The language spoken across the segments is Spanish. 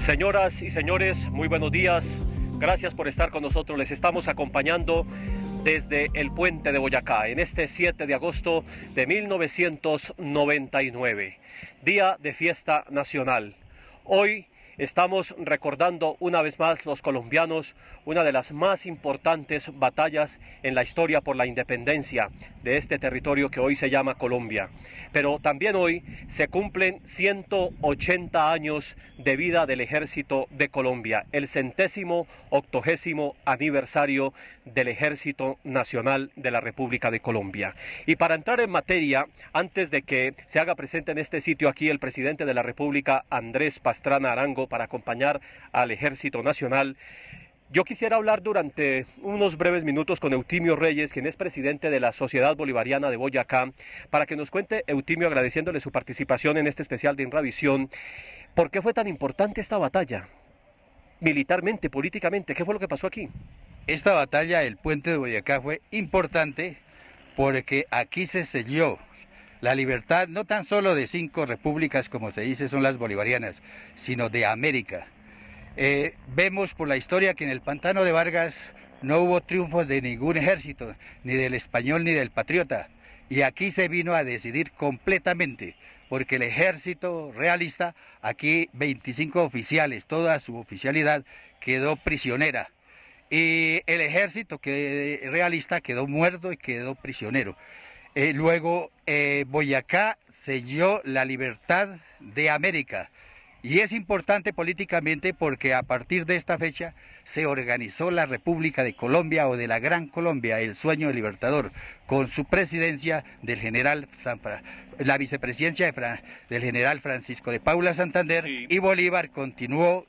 Señoras y señores, muy buenos días. Gracias por estar con nosotros. Les estamos acompañando desde el puente de Boyacá en este 7 de agosto de 1999, día de fiesta nacional. Hoy estamos recordando una vez más los colombianos una de las más importantes batallas en la historia por la independencia de este territorio que hoy se llama Colombia. Pero también hoy se cumplen 180 años de vida del Ejército de Colombia, el 180º aniversario del Ejército Nacional de la República de Colombia. Y para entrar en materia, antes de que se haga presente en este sitio aquí el presidente de la República, Andrés Pastrana Arango, para acompañar al Ejército Nacional, yo quisiera hablar durante unos breves minutos con Eutimio Reyes, quien es presidente de la Sociedad Bolivariana de Boyacá, para que nos cuente, Eutimio, agradeciéndole su participación en este especial de Inravisión, ¿por qué fue tan importante esta batalla? Militarmente, políticamente, ¿qué fue lo que pasó aquí? Esta batalla del puente de Boyacá fue importante porque aquí se selló la libertad no tan solo de 5 repúblicas, como se dice, son las bolivarianas, sino de América. Vemos por la historia que en el Pantano de Vargas no hubo triunfos de ningún ejército, ni del español ni del patriota, y aquí se vino a decidir completamente, porque el ejército realista, aquí 25 oficiales, toda su oficialidad quedó prisionera, y el ejército realista quedó muerto y quedó prisionero. Luego Boyacá selló la libertad de América. Y es importante políticamente porque a partir de esta fecha se organizó la República de Colombia o de la Gran Colombia, el sueño del libertador, con su presidencia del general la vicepresidencia del general Francisco de Paula Santander, sí. Y Bolívar continuó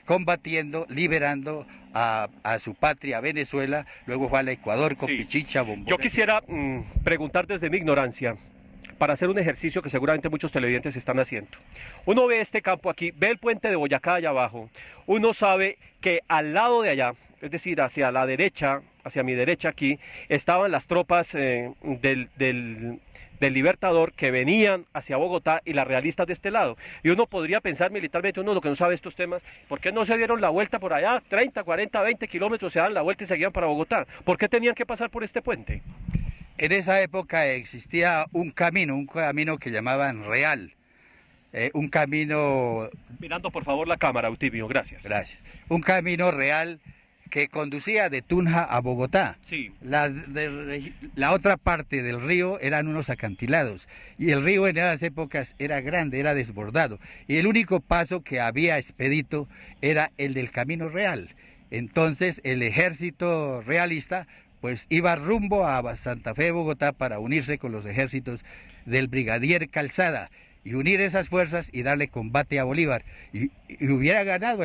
combatiendo, liberando a su patria Venezuela, luego fue al Ecuador con sí. Pichicha, Bombón. Yo quisiera preguntar desde mi ignorancia, para hacer un ejercicio que seguramente muchos televidentes están haciendo. Uno ve este campo aquí, ve el puente de Boyacá allá abajo, uno sabe que al lado de allá, es decir, hacia la derecha, hacia mi derecha aquí, estaban las tropas del Libertador que venían hacia Bogotá y las realistas de este lado. Y uno podría pensar militarmente, uno lo que no sabe estos temas, ¿por qué no se dieron la vuelta por allá? 30, 40, 20 kilómetros se dan la vuelta y seguían para Bogotá. ¿Por qué tenían que pasar por este puente? En esa época existía un camino que llamaban Real, un camino... Mirando por favor la cámara, Eutimio, gracias. Gracias. Un camino real que conducía de Tunja a Bogotá. Sí. La otra parte del río eran unos acantilados y el río en esas épocas era grande, era desbordado y el único paso que había expedito era el del camino real. Entonces el ejército realista pues iba rumbo a Santa Fe, Bogotá, para unirse con los ejércitos del brigadier Calzada y unir esas fuerzas y darle combate a Bolívar. Y hubiera ganado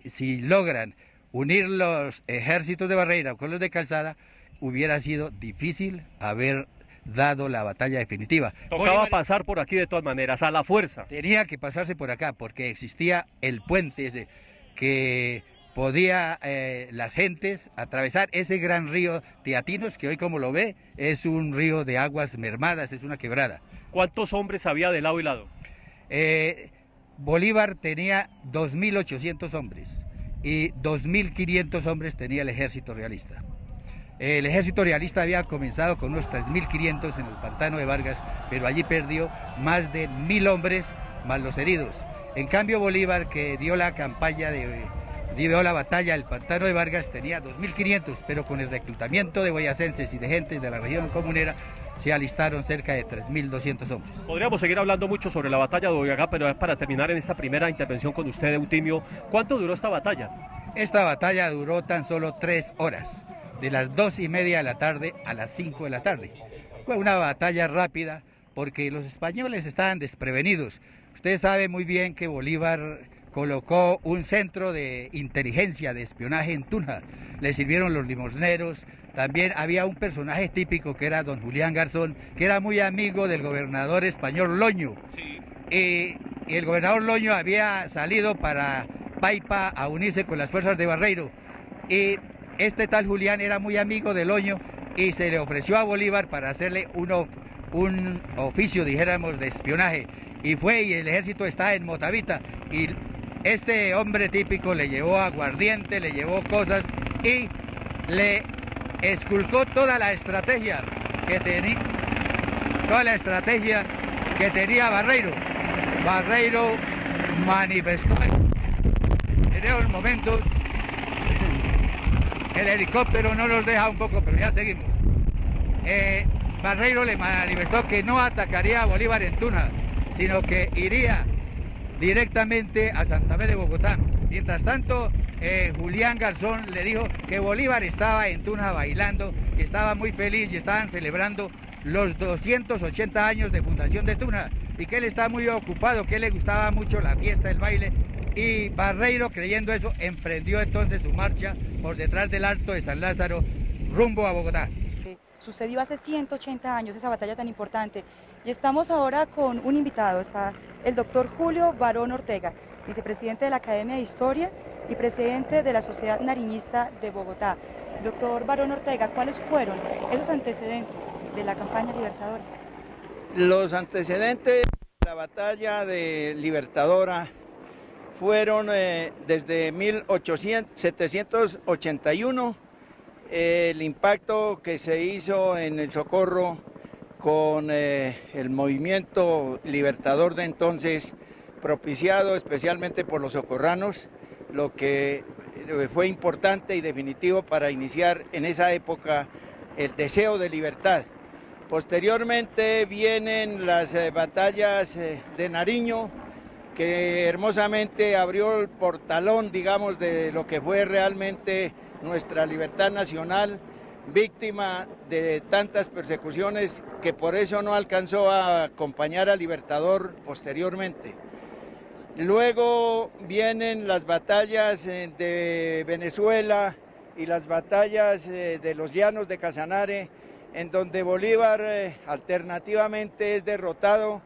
si logran unir los ejércitos de Barreira con los de Calzada, hubiera sido difícil haber dado la batalla definitiva. Tocaba Bolívar pasar por aquí de todas maneras, a la fuerza. Tenía que pasarse por acá, porque existía el puente ese que podía las gentes atravesar ese gran río Teatinos, que hoy como lo ve es un río de aguas mermadas, es una quebrada. ¿Cuántos hombres había de lado y lado? Bolívar tenía 2.800 hombres y 2.500 hombres tenía el ejército realista. El ejército realista había comenzado con unos 3.500 en el Pantano de Vargas, pero allí perdió más de 1.000 hombres más los heridos. En cambio Bolívar, que dio la batalla del Pantano de Vargas, tenía 2.500, pero con el reclutamiento de boyacenses y de gentes de la región comunera se alistaron cerca de 3.200 hombres. Podríamos seguir hablando mucho sobre la batalla de Boyacá, pero es para terminar en esta primera intervención con usted, Eutimio. ¿Cuánto duró esta batalla? Esta batalla duró tan solo 3 horas, de las 2:30 de la tarde a las 5 de la tarde. Fue una batalla rápida porque los españoles estaban desprevenidos. Usted sabe muy bien que Bolívar colocó un centro de inteligencia, de espionaje en Tunja. Le sirvieron los limosneros. También había un personaje típico que era don Julián Garzón, que era muy amigo del gobernador español Loño. Sí. Y el gobernador Loño había salido para Paipa a unirse con las fuerzas de Barreiro. Y este tal Julián era muy amigo de Loño y se le ofreció a Bolívar para hacerle un oficio, dijéramos, de espionaje. Y fue, y el ejército está en Motavita. Y Este hombre típico le llevó aguardiente, le llevó cosas y le esculcó toda la estrategia que tenía Barreiro. Barreiro manifestó en esos momentos. El helicóptero no nos deja un poco, pero ya seguimos. Barreiro le manifestó que no atacaría a Bolívar en Tuna, sino que iría directamente a Santa Fe de Bogotá. Mientras tanto, Julián Garzón le dijo que Bolívar estaba en Tuna bailando, que estaba muy feliz y estaban celebrando los 280 años de fundación de Tuna y que él estaba muy ocupado, que le gustaba mucho la fiesta, el baile. Y Barreiro, creyendo eso, emprendió entonces su marcha por detrás del Alto de San Lázaro, rumbo a Bogotá. Sucedió hace 180 años esa batalla tan importante y estamos ahora con un invitado, está el doctor Julio Barón Ortega, vicepresidente de la Academia de Historia y presidente de la Sociedad Nariñista de Bogotá. Doctor Barón Ortega, ¿cuáles fueron esos antecedentes de la campaña libertadora? Los antecedentes de la batalla de Libertadora fueron desde 1781, el impacto que se hizo en el Socorro con el movimiento libertador de entonces, propiciado especialmente por los socorranos, lo que fue importante y definitivo para iniciar en esa época el deseo de libertad. Posteriormente vienen las batallas de Nariño, que hermosamente abrió el portalón, digamos, de lo que fue realmente nuestra libertad nacional, víctima de tantas persecuciones que por eso no alcanzó a acompañar al Libertador posteriormente. Luego vienen las batallas de Venezuela y las batallas de los llanos de Casanare, en donde Bolívar alternativamente es derrotado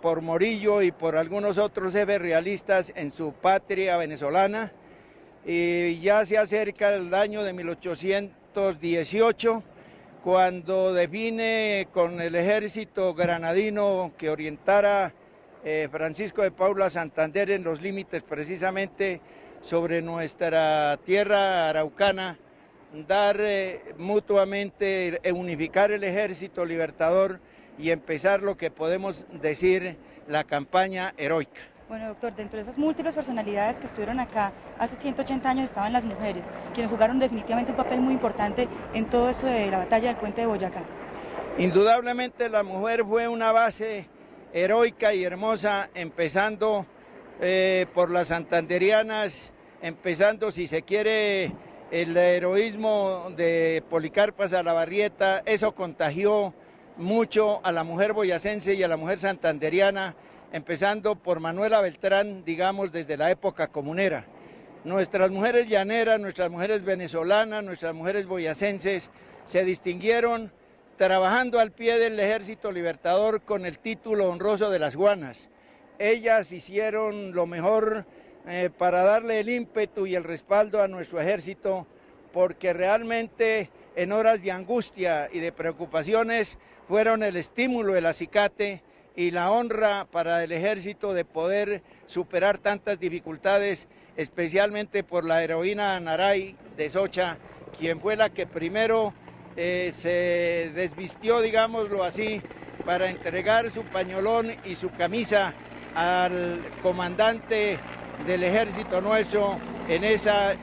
por Morillo y por algunos otros jefes realistas en su patria venezolana. Y ya se acerca el año de 1818, cuando define con el ejército granadino que orientara Francisco de Paula Santander en los límites precisamente sobre nuestra tierra araucana, dar mutuamente, unificar el ejército libertador y empezar lo que podemos decir la campaña heroica. Bueno, doctor, dentro de esas múltiples personalidades que estuvieron acá hace 180 años estaban las mujeres, quienes jugaron definitivamente un papel muy importante en todo esto de la batalla del Puente de Boyacá. Indudablemente la mujer fue una base heroica y hermosa, empezando por las santanderianas, empezando, si se quiere, el heroísmo de Policarpa Salabarrieta. Eso contagió mucho a la mujer boyacense y a la mujer santanderiana, empezando por Manuela Beltrán, digamos, desde la época comunera. Nuestras mujeres llaneras, nuestras mujeres venezolanas, nuestras mujeres boyacenses se distinguieron trabajando al pie del ejército libertador con el título honroso de las Juanas. Ellas hicieron lo mejor para darle el ímpetu y el respaldo a nuestro ejército, porque realmente en horas de angustia y de preocupaciones fueron el estímulo, el acicate y la honra para el ejército de poder superar tantas dificultades, especialmente por la heroína Naray de Socha, quien fue la que primero se desvistió, digámoslo así, para entregar su pañolón y su camisa al comandante del ejército nuestro en esa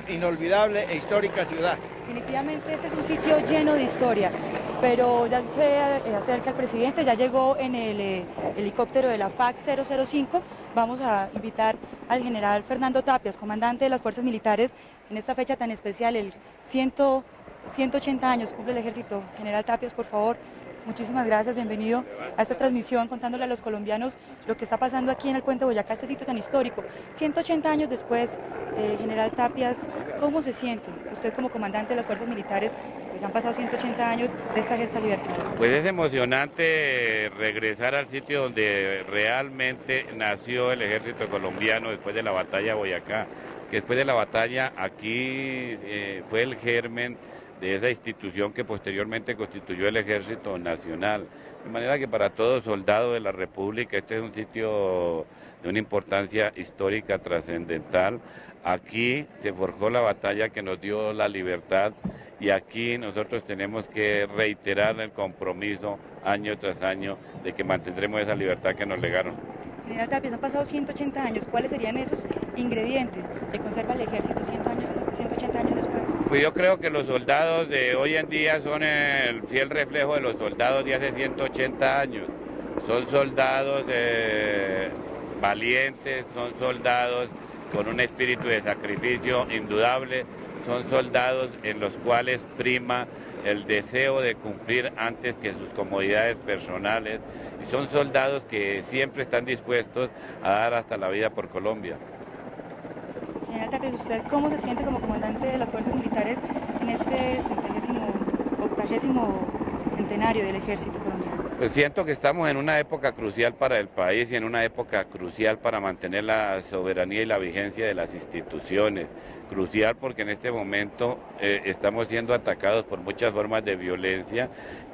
inolvidable e histórica ciudad. Definitivamente este es un sitio lleno de historia, pero ya se acerca el presidente, ya llegó en el helicóptero de la FAC 005. Vamos a invitar al general Fernando Tapias, comandante de las Fuerzas Militares, en esta fecha tan especial, el 180 años cumple el ejército. General Tapias, por favor, muchísimas gracias, bienvenido a esta transmisión contándole a los colombianos lo que está pasando aquí en el Puente Boyacá, este sitio tan histórico. 180 años después, general Tapias, ¿cómo se siente usted como comandante de las Fuerzas Militares? Pues han pasado 180 años de esta gesta libertaria. Pues es emocionante regresar al sitio donde realmente nació el ejército colombiano después de la batalla de Boyacá, que después de la batalla aquí fue el germen de esa institución que posteriormente constituyó el Ejército Nacional. De manera que para todo soldado de la República este es un sitio de una importancia histórica trascendental. Aquí se forjó la batalla que nos dio la libertad y aquí nosotros tenemos que reiterar el compromiso año tras año de que mantendremos esa libertad que nos legaron. General Tapia, han pasado 180 años, ¿cuáles serían esos ingredientes que conserva el ejército 180 años después? Pues yo creo que los soldados de hoy en día son el fiel reflejo de los soldados de hace 180 años. Son soldados valientes, son soldados con un espíritu de sacrificio indudable, son soldados en los cuales prima el deseo de cumplir antes que sus comodidades personales y son soldados que siempre están dispuestos a dar hasta la vida por Colombia. General Tapia, ¿usted cómo se siente como comandante de las fuerzas militares en este 80º centenario del ejército colombiano? Pues siento que estamos en una época crucial para el país y en una época crucial para mantener la soberanía y la vigencia de las instituciones. Crucial porque en este momento estamos siendo atacados por muchas formas de violencia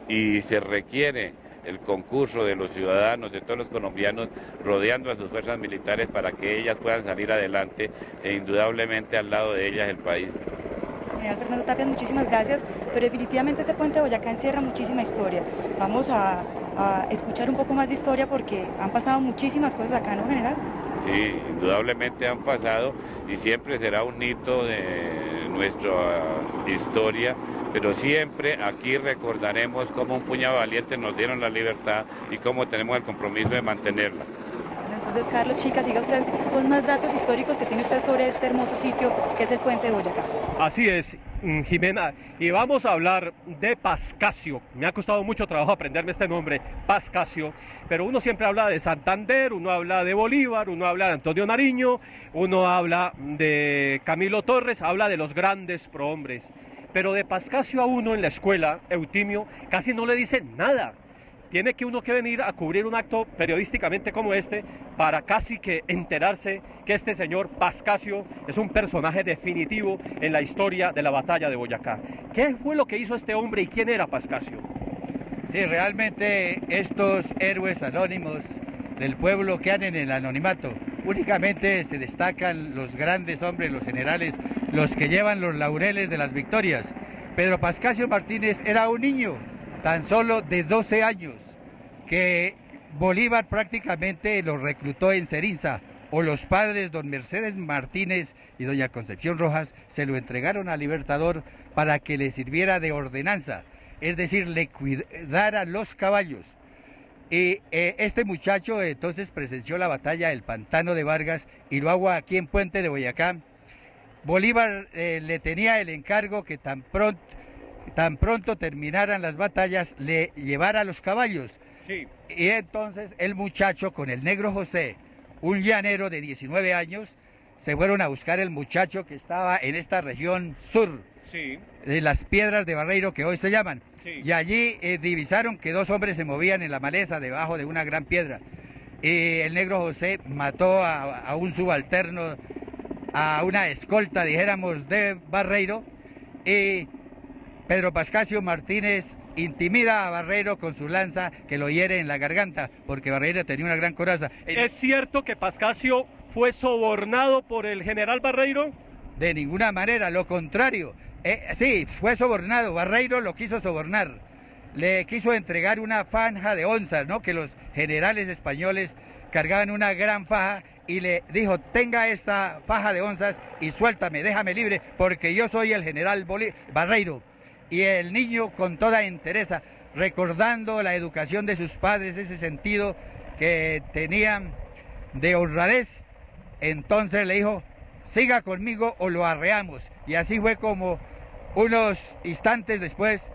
y se requiere el concurso de los ciudadanos, de todos los colombianos, rodeando a sus fuerzas militares para que ellas puedan salir adelante e indudablemente al lado de ellas el país. General Fernando Tapia, muchísimas gracias, pero definitivamente este puente de Boyacá encierra muchísima historia. Vamos a escuchar un poco más de historia porque han pasado muchísimas cosas acá, ¿no, general? Sí, indudablemente han pasado y siempre será un hito de nuestra historia, pero siempre aquí recordaremos cómo un puñado de valientes nos dieron la libertad y cómo tenemos el compromiso de mantenerla. Bueno, entonces, Carlos Chica, siga usted con más datos históricos que tiene usted sobre este hermoso sitio que es el puente de Boyacá. Así es, Jimena, y vamos a hablar de Pascasio. Me ha costado mucho trabajo aprenderme este nombre, Pascasio, pero uno siempre habla de Santander, uno habla de Bolívar, uno habla de Antonio Nariño, uno habla de Camilo Torres, habla de los grandes prohombres, pero de Pascasio a uno en la escuela, Eutimio, casi no le dicen nada. Tiene que uno que venir a cubrir un acto periodísticamente como este para casi que enterarse que este señor Pascasio es un personaje definitivo en la historia de la batalla de Boyacá. ¿Qué fue lo que hizo este hombre y quién era Pascasio? Sí, realmente estos héroes anónimos del pueblo quedan en el anonimato. Únicamente se destacan los grandes hombres, los generales, los que llevan los laureles de las victorias. Pedro Pascasio Martínez era un niño, tan solo de 12 años, que Bolívar prácticamente lo reclutó en Cerinza, o los padres don Mercedes Martínez y doña Concepción Rojas se lo entregaron al Libertador para que le sirviera de ordenanza, es decir, le cuidara los caballos. Y este muchacho entonces presenció la batalla del Pantano de Vargas y lo hago aquí en Puente de Boyacá. Bolívar le tenía el encargo que tan pronto terminaran las batallas, le llevara los caballos. Sí. Y entonces el muchacho con el negro José, un llanero de 19 años, se fueron a buscar el muchacho que estaba en esta región sur, Sí. de las Piedras de Barreiro, que hoy se llaman. Sí. Y allí divisaron que dos hombres se movían en la maleza debajo de una gran piedra. Y el negro José mató a un subalterno, a una escolta, dijéramos, de Barreiro, y Pedro Pascasio Martínez intimida a Barreiro con su lanza que lo hiere en la garganta, porque Barreiro tenía una gran coraza. ¿Es cierto que Pascasio fue sobornado por el general Barreiro? De ninguna manera, lo contrario. Sí, fue sobornado, Barreiro lo quiso sobornar. Le quiso entregar una faja de onzas, ¿no? Que los generales españoles cargaban una gran faja y le dijo, tenga esta faja de onzas y suéltame, déjame libre, porque yo soy el general Barreiro. Y el niño con toda entereza, recordando la educación de sus padres, ese sentido que tenían de honradez, entonces le dijo, siga conmigo o lo arreamos. Y así fue como unos instantes después,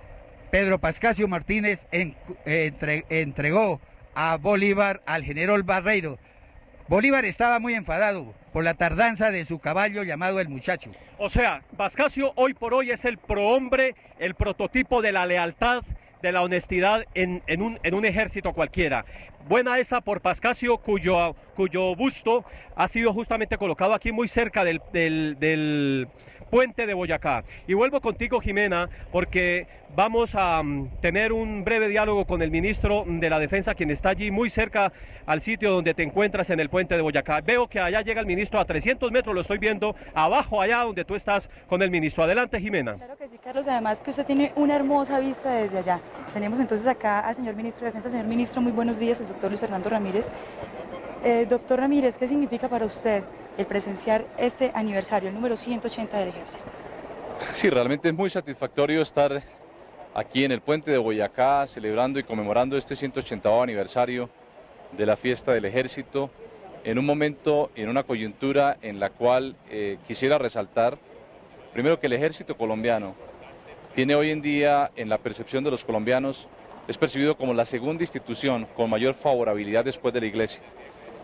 Pedro Pascasio Martínez entregó a Bolívar al general Barreiro. Bolívar estaba muy enfadado por la tardanza de su caballo llamado el Muchacho. O sea, Pascasio hoy por hoy es el prohombre, el prototipo de la lealtad, de la honestidad en un ejército cualquiera. Buena esa por Pascasio, cuyo busto ha sido justamente colocado aquí muy cerca del puente de Boyacá. Y vuelvo contigo, Jimena, porque vamos a tener un breve diálogo con el ministro de la Defensa, quien está allí muy cerca al sitio donde te encuentras en el puente de Boyacá. Veo que allá llega el ministro a 300 metros, lo estoy viendo abajo, allá donde tú estás con el ministro. Adelante, Jimena. Claro que sí, Carlos, además que usted tiene una hermosa vista desde allá. Tenemos entonces acá al señor ministro de Defensa. Señor ministro, muy buenos días, el doctor Luis Fernando Ramírez. Doctor Ramírez, ¿qué significa para usted el presenciar este aniversario, el número 180 del Ejército? Sí, realmente es muy satisfactorio estar aquí en el puente de Boyacá celebrando y conmemorando este 180º aniversario de la fiesta del Ejército en un momento, en una coyuntura en la cual quisiera resaltar primero que el Ejército colombiano tiene hoy en día en la percepción de los colombianos, es percibido como la segunda institución con mayor favorabilidad después de la Iglesia.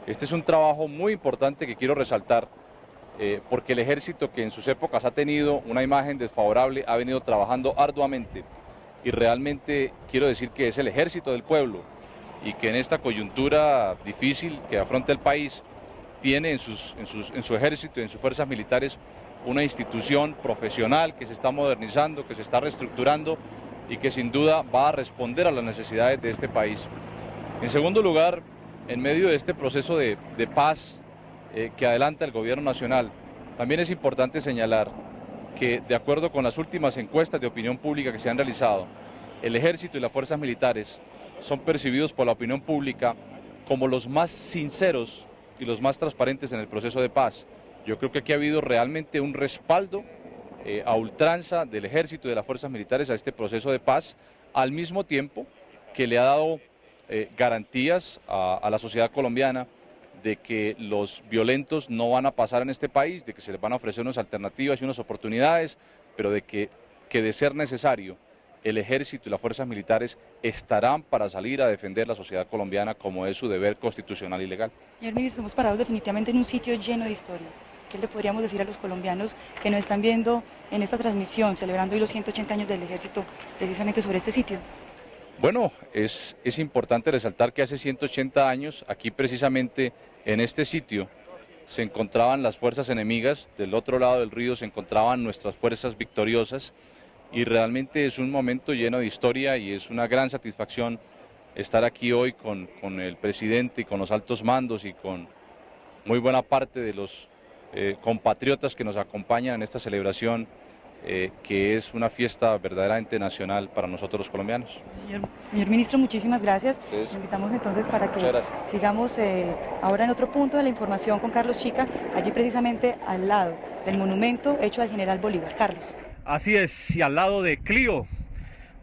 Este es un trabajo muy importante que quiero resaltar porque el Ejército, que en sus épocas ha tenido una imagen desfavorable, ha venido trabajando arduamente y realmente quiero decir que es el Ejército del pueblo y que en esta coyuntura difícil que afronta el país tiene en su ejército y en sus fuerzas militares una institución profesional que se está modernizando, que se está reestructurando y que sin duda va a responder a las necesidades de este país. En segundo lugar, en medio de este proceso de paz que adelanta el gobierno nacional, también es importante señalar que de acuerdo con las últimas encuestas de opinión pública que se han realizado, el ejército y las fuerzas militares son percibidos por la opinión pública como los más sinceros y los más transparentes en el proceso de paz. Yo creo que aquí ha habido realmente un respaldo a ultranza del ejército y de las fuerzas militares a este proceso de paz, al mismo tiempo que le ha dado garantías a la sociedad colombiana de que los violentos no van a pasar en este país, de que se les van a ofrecer unas alternativas y unas oportunidades, pero de que de ser necesario, el ejército y las fuerzas militares estarán para salir a defender la sociedad colombiana como es su deber constitucional y legal. Señor ministro, estamos parados definitivamente en un sitio lleno de historia. ¿Qué le podríamos decir a los colombianos que nos están viendo en esta transmisión, celebrando hoy los 180 años del Ejército, precisamente sobre este sitio? Bueno, es importante resaltar que hace 180 años, aquí precisamente en este sitio, se encontraban las fuerzas enemigas, del otro lado del río se encontraban nuestras fuerzas victoriosas, y realmente es un momento lleno de historia y es una gran satisfacción estar aquí hoy con el presidente y con los altos mandos y con muy buena parte de los compatriotas que nos acompañan en esta celebración que es una fiesta verdaderamente nacional para nosotros los colombianos. Señor ministro, muchísimas gracias. Lo invitamos entonces para que sigamos ahora en otro punto de la información con Carlos Chica, allí precisamente al lado del monumento hecho al general Bolívar. Carlos. Así es, y al lado de Clio,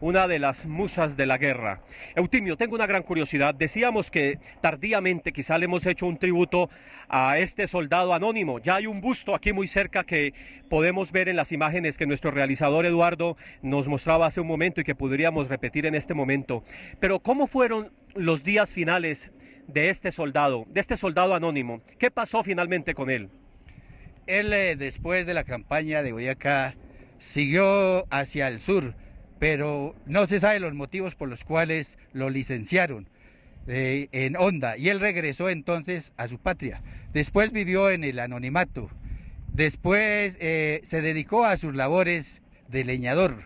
una de las musas de la guerra. Eutimio, tengo una gran curiosidad. Decíamos que tardíamente quizá le hemos hecho un tributo a este soldado anónimo. Ya hay un busto aquí muy cerca que podemos ver en las imágenes que nuestro realizador Eduardo nos mostraba hace un momento y que podríamos repetir en este momento. Pero ¿cómo fueron los días finales de este soldado anónimo? ¿Qué pasó finalmente con él? Él, después de la campaña de Boyacá, siguió hacia el sur, pero no se sabe los motivos por los cuales lo licenciaron en Honda, y él regresó entonces a su patria. Después vivió en el anonimato, después se dedicó a sus labores de leñador,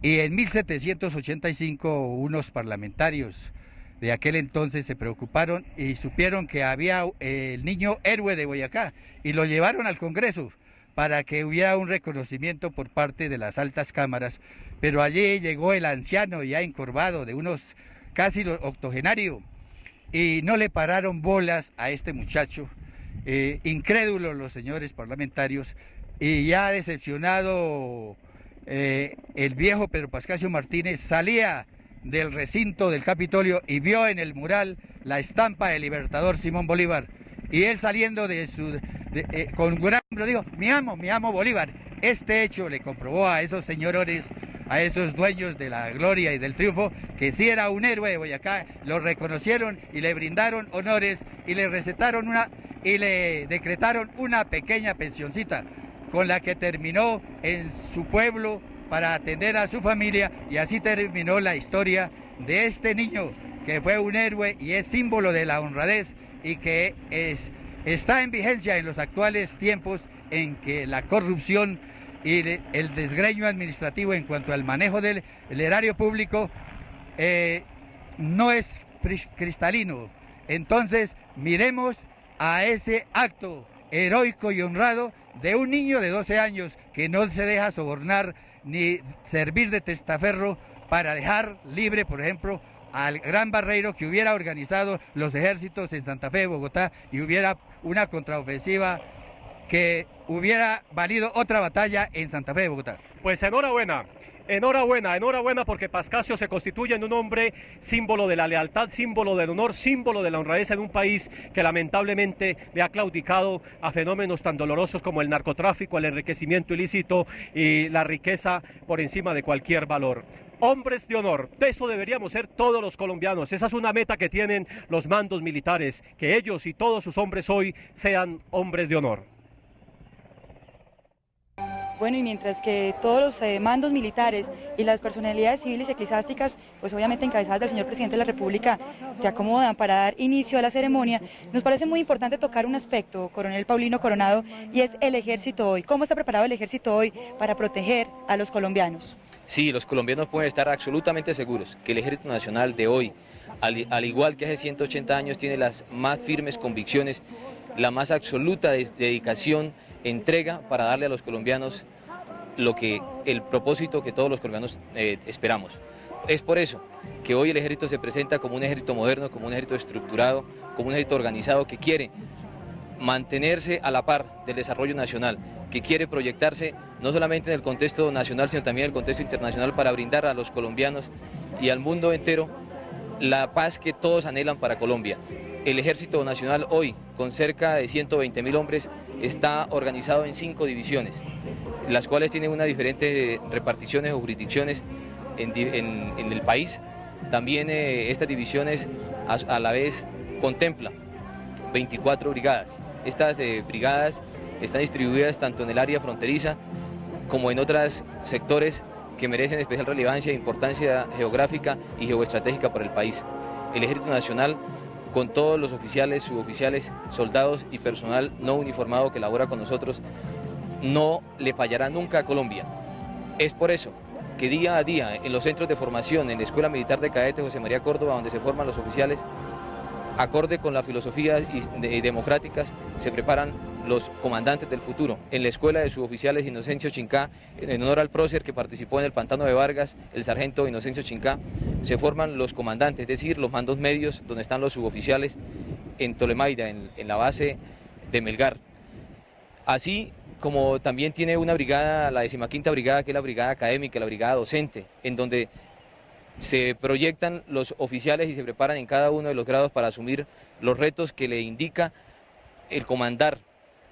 y en 1785 unos parlamentarios de aquel entonces se preocuparon y supieron que había el niño héroe de Boyacá, y lo llevaron al Congreso para que hubiera un reconocimiento por parte de las altas cámaras, pero allí llegó el anciano ya encorvado de unos casi octogenario y no le pararon bolas a este muchacho, incrédulos los señores parlamentarios, y ya decepcionado el viejo Pedro Pascasio Martínez salía del recinto del Capitolio y vio en el mural la estampa del libertador Simón Bolívar, y él saliendo con gran hambre dijo: mi amo Bolívar. Este hecho le comprobó a esos señores, a esos dueños de la gloria y del triunfo, que sí era un héroe de Boyacá. Lo reconocieron y le brindaron honores y le recetaron y le decretaron una pequeña pensioncita con la que terminó en su pueblo para atender a su familia, y así terminó la historia de este niño que fue un héroe y es símbolo de la honradez y que está en vigencia en los actuales tiempos en que la corrupción y el desgreño administrativo en cuanto al manejo del erario público no es cristalino. Entonces miremos a ese acto heroico y honrado de un niño de 12 años que no se deja sobornar ni servir de testaferro para dejar libre, por ejemplo, al gran Barreiro, que hubiera organizado los ejércitos en Santa Fe, Bogotá, y hubiera una contraofensiva que hubiera valido otra batalla en Santa Fe, Bogotá. Pues enhorabuena. Enhorabuena porque Pascasio se constituye en un hombre símbolo de la lealtad, símbolo del honor, símbolo de la honradez en un país que lamentablemente le ha claudicado a fenómenos tan dolorosos como el narcotráfico, el enriquecimiento ilícito y la riqueza por encima de cualquier valor. Hombres de honor, de eso deberíamos ser todos los colombianos. Esa es una meta que tienen los mandos militares, que ellos y todos sus hombres hoy sean hombres de honor. Bueno, y mientras que todos los mandos militares y las personalidades civiles y eclesiásticas, pues obviamente encabezadas del señor presidente de la República, se acomodan para dar inicio a la ceremonia, nos parece muy importante tocar un aspecto, coronel Paulino Coronado, y es el ejército hoy. ¿Cómo está preparado el ejército hoy para proteger a los colombianos? Sí, los colombianos pueden estar absolutamente seguros que el Ejército Nacional de hoy, al igual que hace 180 años, tiene las más firmes convicciones, la más absoluta dedicación, entrega para darle a los colombianos el propósito que todos los colombianos esperamos. Es por eso que hoy el ejército se presenta como un ejército moderno, como un ejército estructurado, como un ejército organizado que quiere mantenerse a la par del desarrollo nacional, que quiere proyectarse no solamente en el contexto nacional, sino también en el contexto internacional para brindar a los colombianos y al mundo entero la paz que todos anhelan para Colombia. El Ejército Nacional hoy, con cerca de 120.000 hombres, está organizado en 5 divisiones, las cuales tienen unas diferentes reparticiones o jurisdicciones en el país. También estas divisiones a la vez contemplan 24 brigadas. Estas brigadas están distribuidas tanto en el área fronteriza como en otros sectores que merecen especial relevancia e importancia geográfica y geoestratégica para el país. El Ejército Nacional, con todos los oficiales, suboficiales, soldados y personal no uniformado que labora con nosotros, no le fallará nunca a Colombia. Es por eso que día a día en los centros de formación, en la Escuela Militar de Cadetes José María Córdoba, donde se forman los oficiales, acorde con la filosofía democráticas, se preparan los comandantes del futuro. En la Escuela de Suboficiales Inocencio Chincá, en honor al prócer que participó en el Pantano de Vargas, el sargento Inocencio Chincá, se forman los comandantes, es decir, los mandos medios, donde están los suboficiales en Tolemaida, en la base de Melgar. Así como también tiene una brigada, la 15ª Brigada, que es la brigada académica, la brigada docente, en donde se proyectan los oficiales y se preparan en cada uno de los grados para asumir los retos que le indica el comandar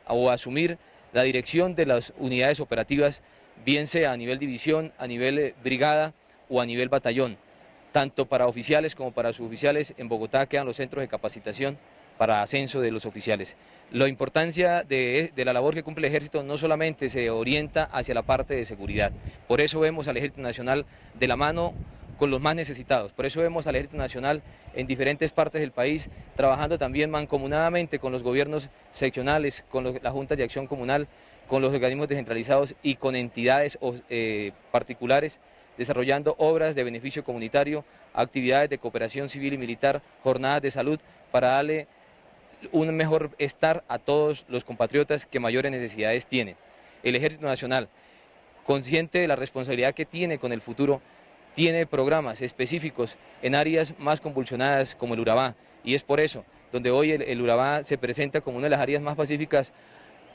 o asumir la dirección de las unidades operativas, bien sea a nivel división, a nivel brigada o a nivel batallón. Tanto para oficiales como para suboficiales, en Bogotá quedan los centros de capacitación para ascenso de los oficiales. La importancia de la labor que cumple el Ejército no solamente se orienta hacia la parte de seguridad, por eso vemos al Ejército Nacional de la mano con los más necesitados, por eso vemos al Ejército Nacional en diferentes partes del país, trabajando también mancomunadamente con los gobiernos seccionales, con las juntas de acción comunal, con los organismos descentralizados y con entidades particulares, desarrollando obras de beneficio comunitario, actividades de cooperación civil y militar, jornadas de salud, para darle un mejor estar a todos los compatriotas que mayores necesidades tienen. El Ejército Nacional, consciente de la responsabilidad que tiene con el futuro, tiene programas específicos en áreas más convulsionadas como el Urabá, y es por eso donde hoy el Urabá se presenta como una de las áreas más pacíficas,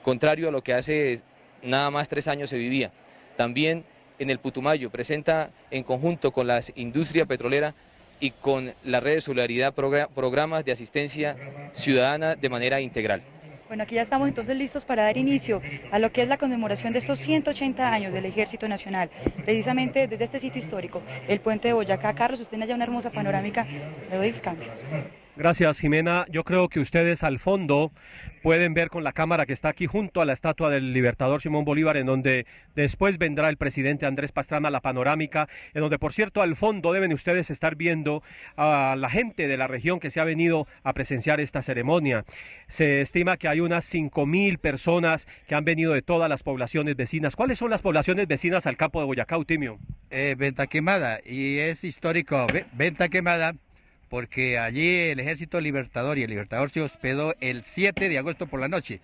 contrario a lo que hace nada más 3 años se vivía. También en el Putumayo presenta en conjunto con la industria petrolera y con la red de solidaridad programas de asistencia ciudadana de manera integral. Bueno, aquí ya estamos entonces listos para dar inicio a lo que es la conmemoración de estos 180 años del Ejército Nacional, precisamente desde este sitio histórico, el Puente de Boyacá. Carlos, usted tiene allá una hermosa panorámica, le doy el cambio. Gracias, Jimena. Yo creo que ustedes al fondo pueden ver con la cámara que está aquí junto a la estatua del Libertador Simón Bolívar, en donde después vendrá el presidente Andrés Pastrana, la panorámica, en donde, por cierto, al fondo deben ustedes estar viendo a la gente de la región que se ha venido a presenciar esta ceremonia. Se estima que hay unas 5.000 personas que han venido de todas las poblaciones vecinas. ¿Cuáles son las poblaciones vecinas al campo de Boyacá, Eutimio? Venta Quemada, y es histórico Venta Quemada, porque allí el Ejército Libertador y el Libertador se hospedó el 7 de agosto por la noche,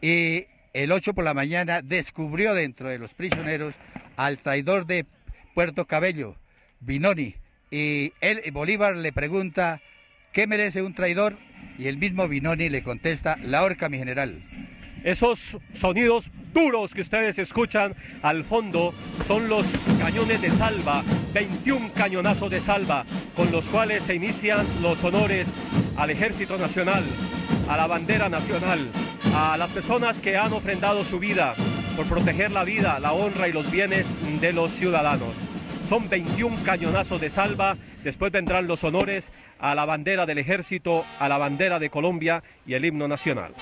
y el 8 por la mañana descubrió dentro de los prisioneros al traidor de Puerto Cabello, Binoni, y Bolívar le pregunta, ¿qué merece un traidor? Y el mismo Binoni le contesta, la horca, mi general. Esos sonidos duros que ustedes escuchan al fondo son los cañones de salva, 21 cañonazos de salva, con los cuales se inician los honores al Ejército Nacional, a la bandera nacional, a las personas que han ofrendado su vida por proteger la vida, la honra y los bienes de los ciudadanos. Son 21 cañonazos de salva, después vendrán los honores a la bandera del Ejército, a la bandera de Colombia y el himno nacional.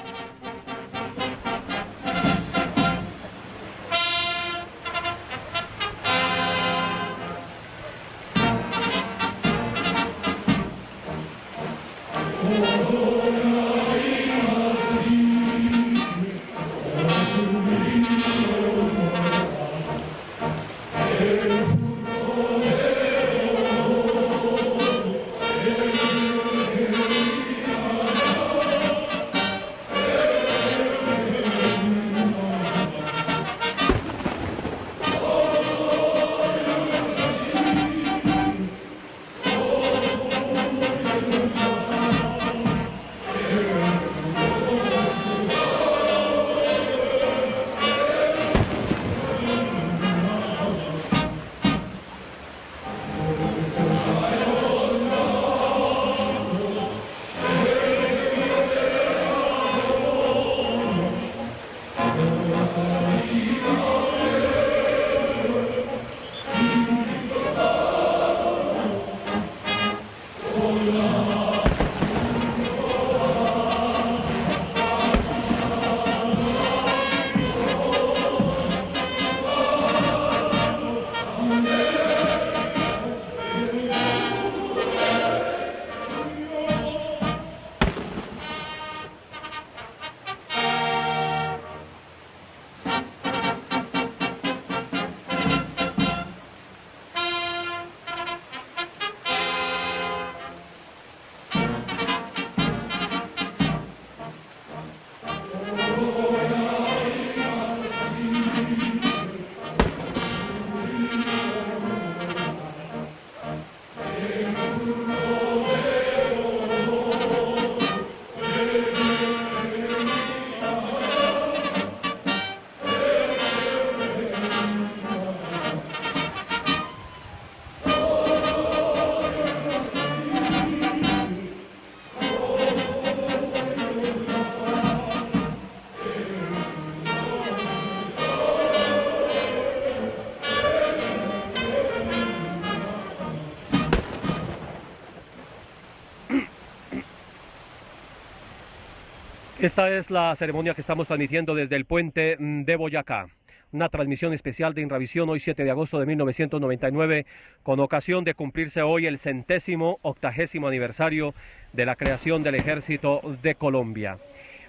Esta es la ceremonia que estamos transmitiendo desde el puente de Boyacá. Una transmisión especial de Inravisión hoy 7 de agosto de 1999 con ocasión de cumplirse hoy el 180º aniversario de la creación del Ejército de Colombia.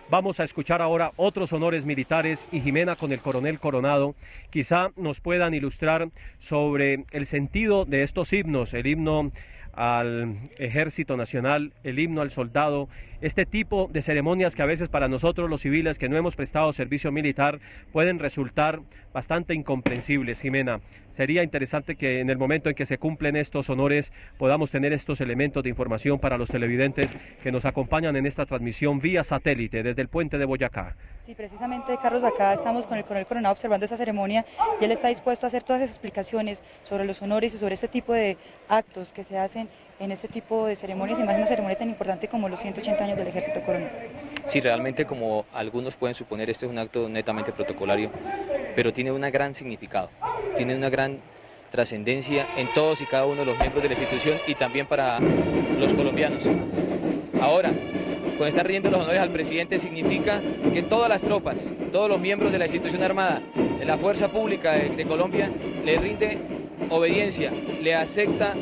Vamos a escuchar ahora otros honores militares y Jimena con el coronel Coronado quizá nos puedan ilustrar sobre el sentido de estos himnos, el himno al Ejército Nacional, el himno al soldado, este tipo de ceremonias que a veces para nosotros los civiles que no hemos prestado servicio militar pueden resultar bastante incomprensibles. Jimena, sería interesante que en el momento en que se cumplen estos honores podamos tener estos elementos de información para los televidentes que nos acompañan en esta transmisión vía satélite desde el puente de Boyacá. Sí, precisamente, Carlos, acá estamos con el coronel Coronado observando esta ceremonia y él está dispuesto a hacer todas esas explicaciones sobre los honores y sobre este tipo de actos que se hacen en este tipo de ceremonias y más una ceremonia tan importante como los 180 años del Ejército Coronel. Sí, realmente, como algunos pueden suponer, este es un acto netamente protocolario, pero tiene un gran significado, tiene una gran trascendencia en todos y cada uno de los miembros de la institución y también para los colombianos. Ahora, cuando está rindiendo los honores al presidente, significa que todas las tropas, todos los miembros de la institución armada, de la fuerza pública de Colombia, le rinde obediencia, le acepta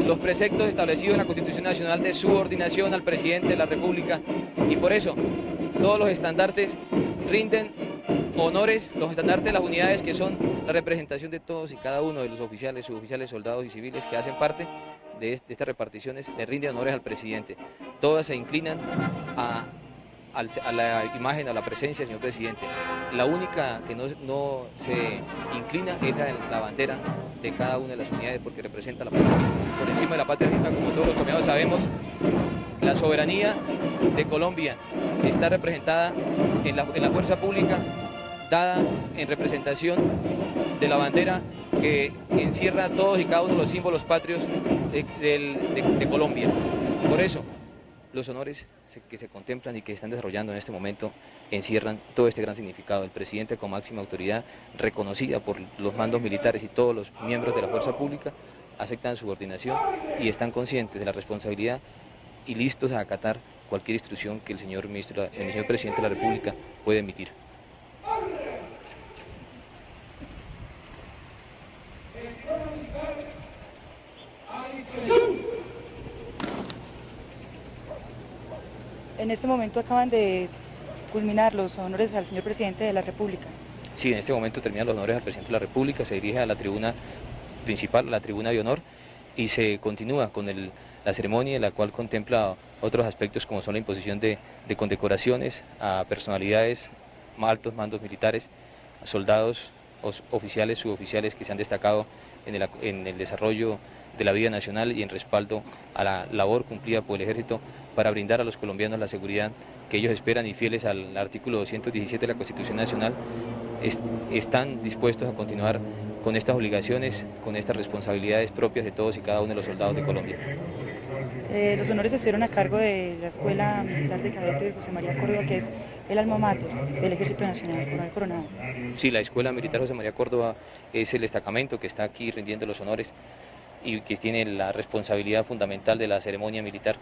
los preceptos establecidos en la Constitución Nacional de subordinación al presidente de la República, y por eso todos los estandartes rinden honores, los estandartes de las unidades, que son la representación de todos y cada uno de los oficiales, suboficiales, soldados y civiles que hacen parte de estas reparticiones, le rinden honores al presidente. Todas se inclinan a la imagen, a la presencia del señor presidente. La única que no se inclina es la bandera de cada una de las unidades, porque representa la patria misma. Por encima de la patria misma, como todos los colombianos sabemos, la soberanía de Colombia está representada en la fuerza pública, dada en representación de la bandera que encierra todos y cada uno de los símbolos patrios de Colombia. Por eso, los honores que se contemplan y que están desarrollando en este momento encierran todo este gran significado. El presidente, como máxima autoridad reconocida por los mandos militares y todos los miembros de la fuerza pública, aceptan subordinación y están conscientes de la responsabilidad y listos a acatar cualquier instrucción que el señor presidente de la República pueda emitir. En este momento acaban de culminar los honores al señor presidente de la República. Sí, en este momento terminan los honores al presidente de la República, se dirige a la tribuna principal, la tribuna de honor, y se continúa con la ceremonia, en la cual contempla otros aspectos como son la imposición de condecoraciones a personalidades, altos mandos militares, a soldados, oficiales, suboficiales que se han destacado en el desarrollo de la vida nacional y en respaldo a la labor cumplida por el Ejército para brindar a los colombianos la seguridad que ellos esperan, y fieles al artículo 217 de la Constitución Nacional, están dispuestos a continuar con estas obligaciones, con estas responsabilidades propias de todos y cada uno de los soldados de Colombia. Los honores estuvieron a cargo de la Escuela Militar de Cadetes José María Córdoba, que es el alma mater del Ejército Nacional, Coronel Coronado. Sí, la Escuela Militar José María Córdoba es el destacamento que está aquí rindiendo los honores y que tiene la responsabilidad fundamental de la ceremonia militar,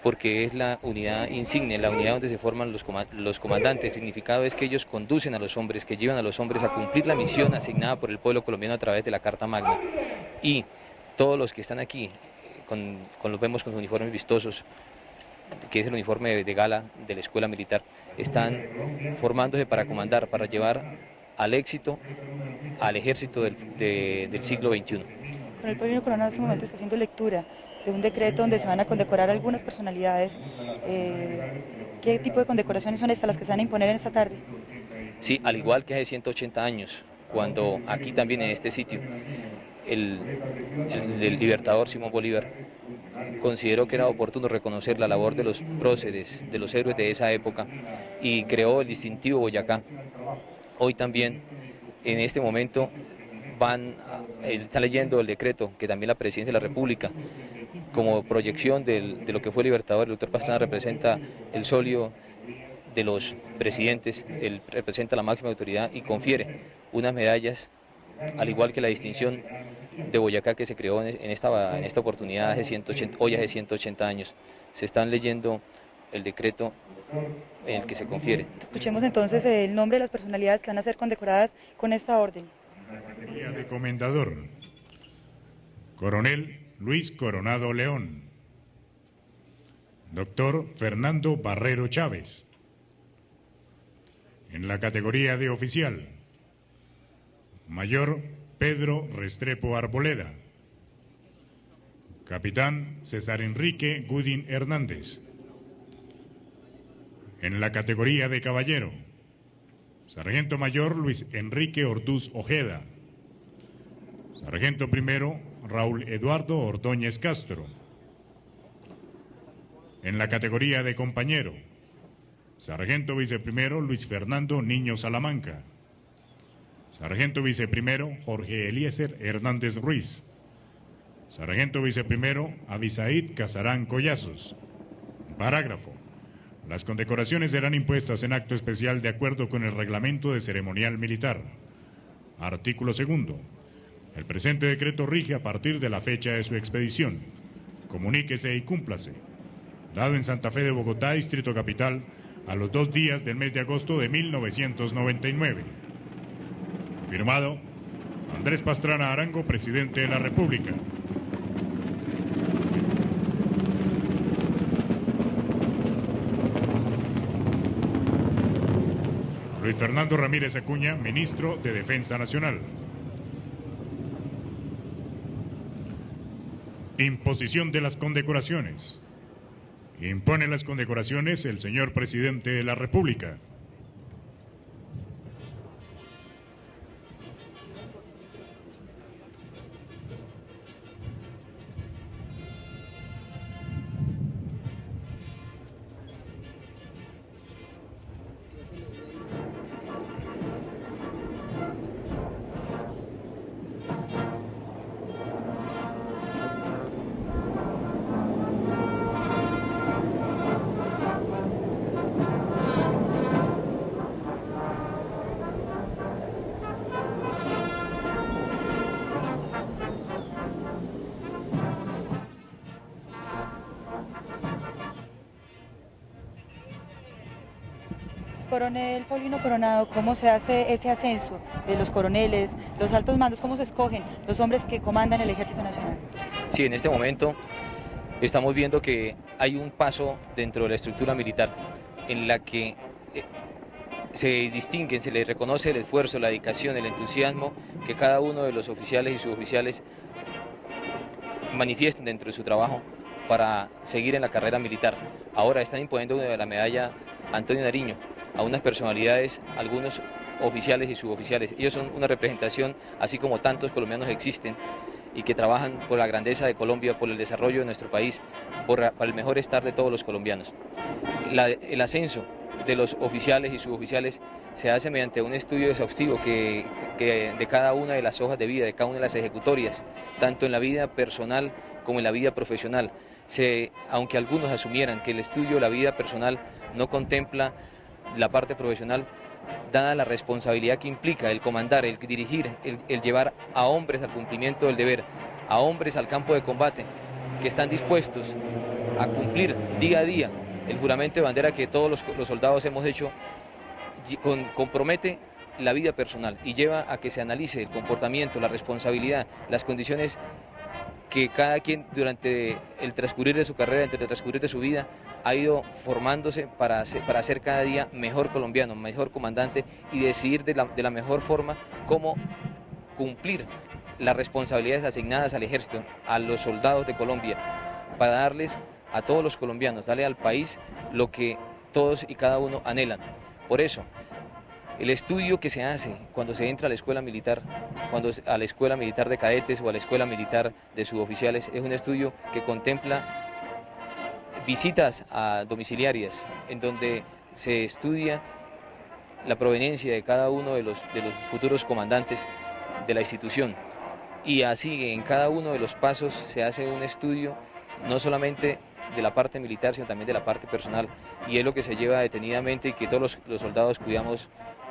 porque es la unidad insigne, la unidad donde se forman los comandantes. El significado es que ellos conducen a los hombres, que llevan a los hombres a cumplir la misión asignada por el pueblo colombiano a través de la Carta Magna. Y todos los que están aquí, los vemos con sus uniformes vistosos, que es el uniforme de gala de la Escuela Militar, están formándose para comandar, para llevar al éxito al ejército del siglo XXI. Con el pueblo coronel en este momento está haciendo lectura de un decreto donde se van a condecorar algunas personalidades. ¿Qué tipo de condecoraciones son estas las que se van a imponer en esta tarde? Sí, al igual que hace 180 años, cuando aquí también en este sitio el libertador Simón Bolívar consideró que era oportuno reconocer la labor de los próceres, de los héroes de esa época, y creó el distintivo Boyacá. Hoy también, en este momento, está leyendo el decreto que también la Presidencia de la República, como proyección de lo que fue el libertador. El doctor Pastrana representa el solio de los presidentes, él representa la máxima autoridad y confiere unas medallas, al igual que la distinción de Boyacá, que se creó en esta oportunidad hoy hace 180 años. Se están leyendo el decreto en el que se confiere. Escuchemos entonces el nombre de las personalidades que van a ser condecoradas con esta orden. Categoría de comendador: Coronel Luis Coronado León, Doctor Fernando Barrero Chávez. En la categoría de oficial: Mayor Pedro Restrepo Arboleda, Capitán César Enrique Gudín Hernández. En la categoría de caballero: Sargento Mayor Luis Enrique Orduz Ojeda, Sargento Primero Raúl Eduardo Ordóñez Castro. En la categoría de compañero: Sargento Viceprimero Luis Fernando Niño Salamanca, Sargento Viceprimero Jorge Eliezer Hernández Ruiz, Sargento Viceprimero Abisaid Casarán Collazos. Parágrafo: las condecoraciones serán impuestas en acto especial de acuerdo con el reglamento de ceremonial militar. Artículo 2. El presente decreto rige a partir de la fecha de su expedición. Comuníquese y cúmplase. dado en Santa Fe de Bogotá, Distrito Capital, a los 2 días del mes de agosto de 1999. Firmado Andrés Pastrana Arango, presidente de la República. Luis Fernando Ramírez Acuña, ministro de Defensa Nacional. Imposición de las condecoraciones. Impone las condecoraciones el señor presidente de la República. Coronel Paulino Coronado, ¿cómo se hace ese ascenso de los coroneles, los altos mandos, cómo se escogen los hombres que comandan el Ejército Nacional? Sí, en este momento estamos viendo que hay un paso dentro de la estructura militar en la que se distinguen, se les reconoce el esfuerzo, la dedicación, el entusiasmo que cada uno de los oficiales y suboficiales manifiesten dentro de su trabajo para seguir en la carrera militar. Ahora están imponiendo la medalla Antonio Nariño a unas personalidades, algunos oficiales y suboficiales. Ellos son una representación, así como tantos colombianos existen y que trabajan por la grandeza de Colombia, por el desarrollo de nuestro país, para el mejor estar de todos los colombianos. El ascenso de los oficiales y suboficiales se hace mediante un estudio exhaustivo que de cada una de las hojas de vida, de cada una de las ejecutorias, tanto en la vida personal como en la vida profesional. Aunque algunos asumieran que el estudio de la vida personal no contempla la parte profesional, dada la responsabilidad que implica el comandar, el dirigir, el llevar a hombres al cumplimiento del deber, a hombres al campo de combate, que están dispuestos a cumplir día a día el juramento de bandera que todos los soldados hemos hecho, compromete la vida personal y lleva a que se analice el comportamiento, la responsabilidad, las condiciones que cada quien durante el transcurrir de su carrera, entre el transcurrir de su vida, ha ido formándose para ser cada día mejor colombiano, mejor comandante y decidir de la mejor forma cómo cumplir las responsabilidades asignadas al ejército, a los soldados de Colombia, para darles a todos los colombianos, darle al país lo que todos y cada uno anhelan. Por eso, el estudio que se hace cuando se entra a la escuela militar, a la escuela militar de cadetes o a la escuela militar de suboficiales, es un estudio que contempla visitas a domiciliarias, en donde se estudia la proveniencia de cada uno de los futuros comandantes de la institución. Y así en cada uno de los pasos se hace un estudio no solamente de la parte militar, sino también de la parte personal, y es lo que se lleva detenidamente y que todos los soldados cuidamos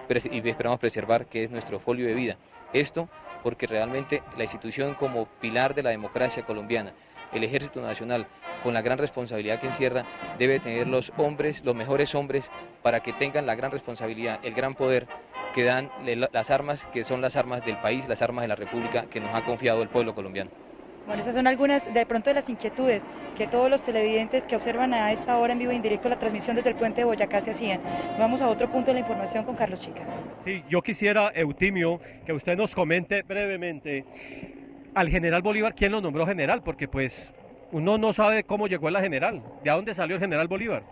y esperamos preservar, que es nuestro folio de vida. Esto porque realmente la institución, como pilar de la democracia colombiana, el Ejército Nacional, con la gran responsabilidad que encierra, debe tener los hombres, los mejores hombres, para que tengan la gran responsabilidad, el gran poder que dan las armas, que son las armas del país, las armas de la República que nos ha confiado el pueblo colombiano. Bueno, esas son algunas de pronto de las inquietudes que todos los televidentes que observan a esta hora en vivo y en directo la transmisión desde el puente de Boyacá se hacían. Vamos a otro punto de la información con Carlos Chica. Sí, yo quisiera, Eutimio, que usted nos comente brevemente al general Bolívar, ¿quién lo nombró general? Porque pues uno no sabe cómo llegó a la general, ¿de dónde salió el general Bolívar?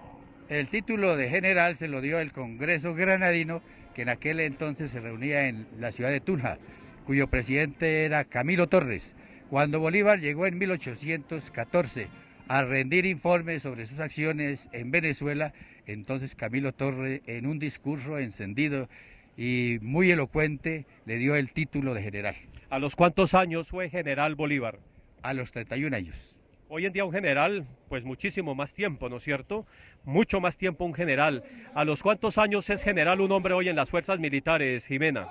El título de general se lo dio el Congreso Granadino, que en aquel entonces se reunía en la ciudad de Tunja, cuyo presidente era Camilo Torres. Cuando Bolívar llegó en 1814 a rendir informes sobre sus acciones en Venezuela, entonces Camilo Torres, en un discurso encendido y muy elocuente, le dio el título de general. ¿A los cuántos años fue general Bolívar? A los 31 años. Hoy en día un general, pues muchísimo más tiempo, ¿no es cierto? Mucho más tiempo un general. ¿A los cuántos años es general un hombre hoy en las fuerzas militares, Jimena?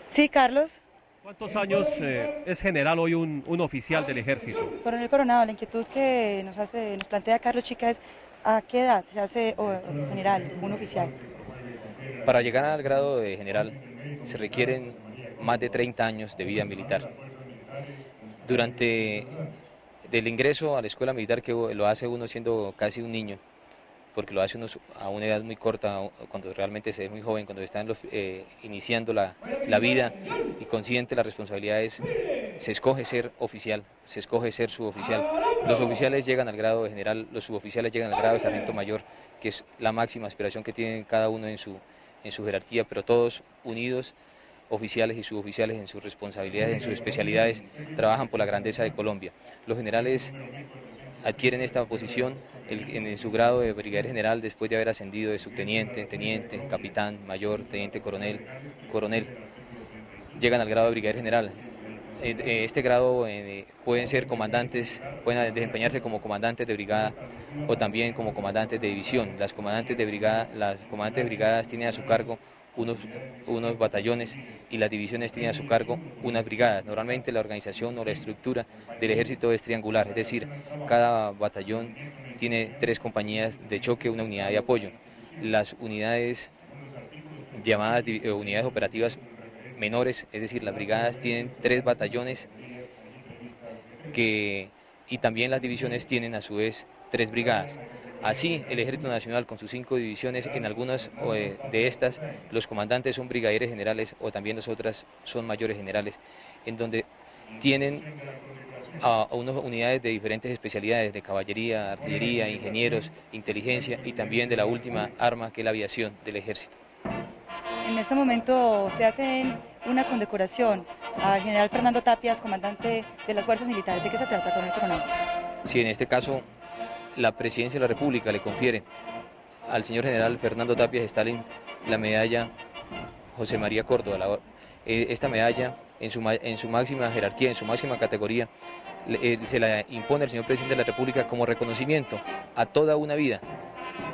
Sí, Carlos. ¿Cuántos años es general hoy un oficial del ejército? Coronel Coronado, la inquietud que nos plantea Carlos Chica es ¿a qué edad se hace general, un oficial? Para llegar al grado de general se requieren más de 30 años de vida militar. Durante el ingreso a la escuela militar, que lo hace uno siendo casi un niño, porque lo hace uno a una edad muy corta, cuando realmente se es muy joven, cuando está iniciando la vida y consciente de las responsabilidades, se escoge ser oficial, se escoge ser suboficial. Los oficiales llegan al grado de general, los suboficiales llegan al grado de sargento mayor, que es la máxima aspiración que tienen cada uno en su jerarquía, pero todos unidos, oficiales y suboficiales en sus responsabilidades, en sus especialidades, trabajan por la grandeza de Colombia. Los generales adquieren esta posición en su grado de brigadier general después de haber ascendido de subteniente, teniente, capitán, mayor, teniente coronel, coronel. Llegan al grado de brigadier general. Este grado pueden ser comandantes, pueden desempeñarse como comandantes de brigada o también como comandantes de división. Las comandantes de brigadas tienen a su cargo unos batallones y las divisiones tienen a su cargo unas brigadas. Normalmente la organización o la estructura del ejército es triangular, es decir, cada batallón tiene 3 compañías de choque, una unidad de apoyo. Las unidades llamadas unidades operativas menores, es decir, las brigadas tienen 3 batallones y también las divisiones tienen a su vez 3 brigadas. Así, el Ejército Nacional con sus 5 divisiones, en algunas de estas los comandantes son brigadieres generales o también las otras son mayores generales, en donde tienen a unas unidades de diferentes especialidades, de caballería, artillería, ingenieros, inteligencia y también de la última arma que es la aviación del Ejército. En este momento se hace una condecoración al general Fernando Tapias, comandante de las Fuerzas Militares. ¿De qué se trata, coronel Coronado? Sí, en este caso la Presidencia de la República le confiere al señor general Fernando Tapias Stalin la medalla José María Córdoba. Esta medalla en su máxima jerarquía, en su máxima categoría, se la impone el señor Presidente de la República como reconocimiento a toda una vida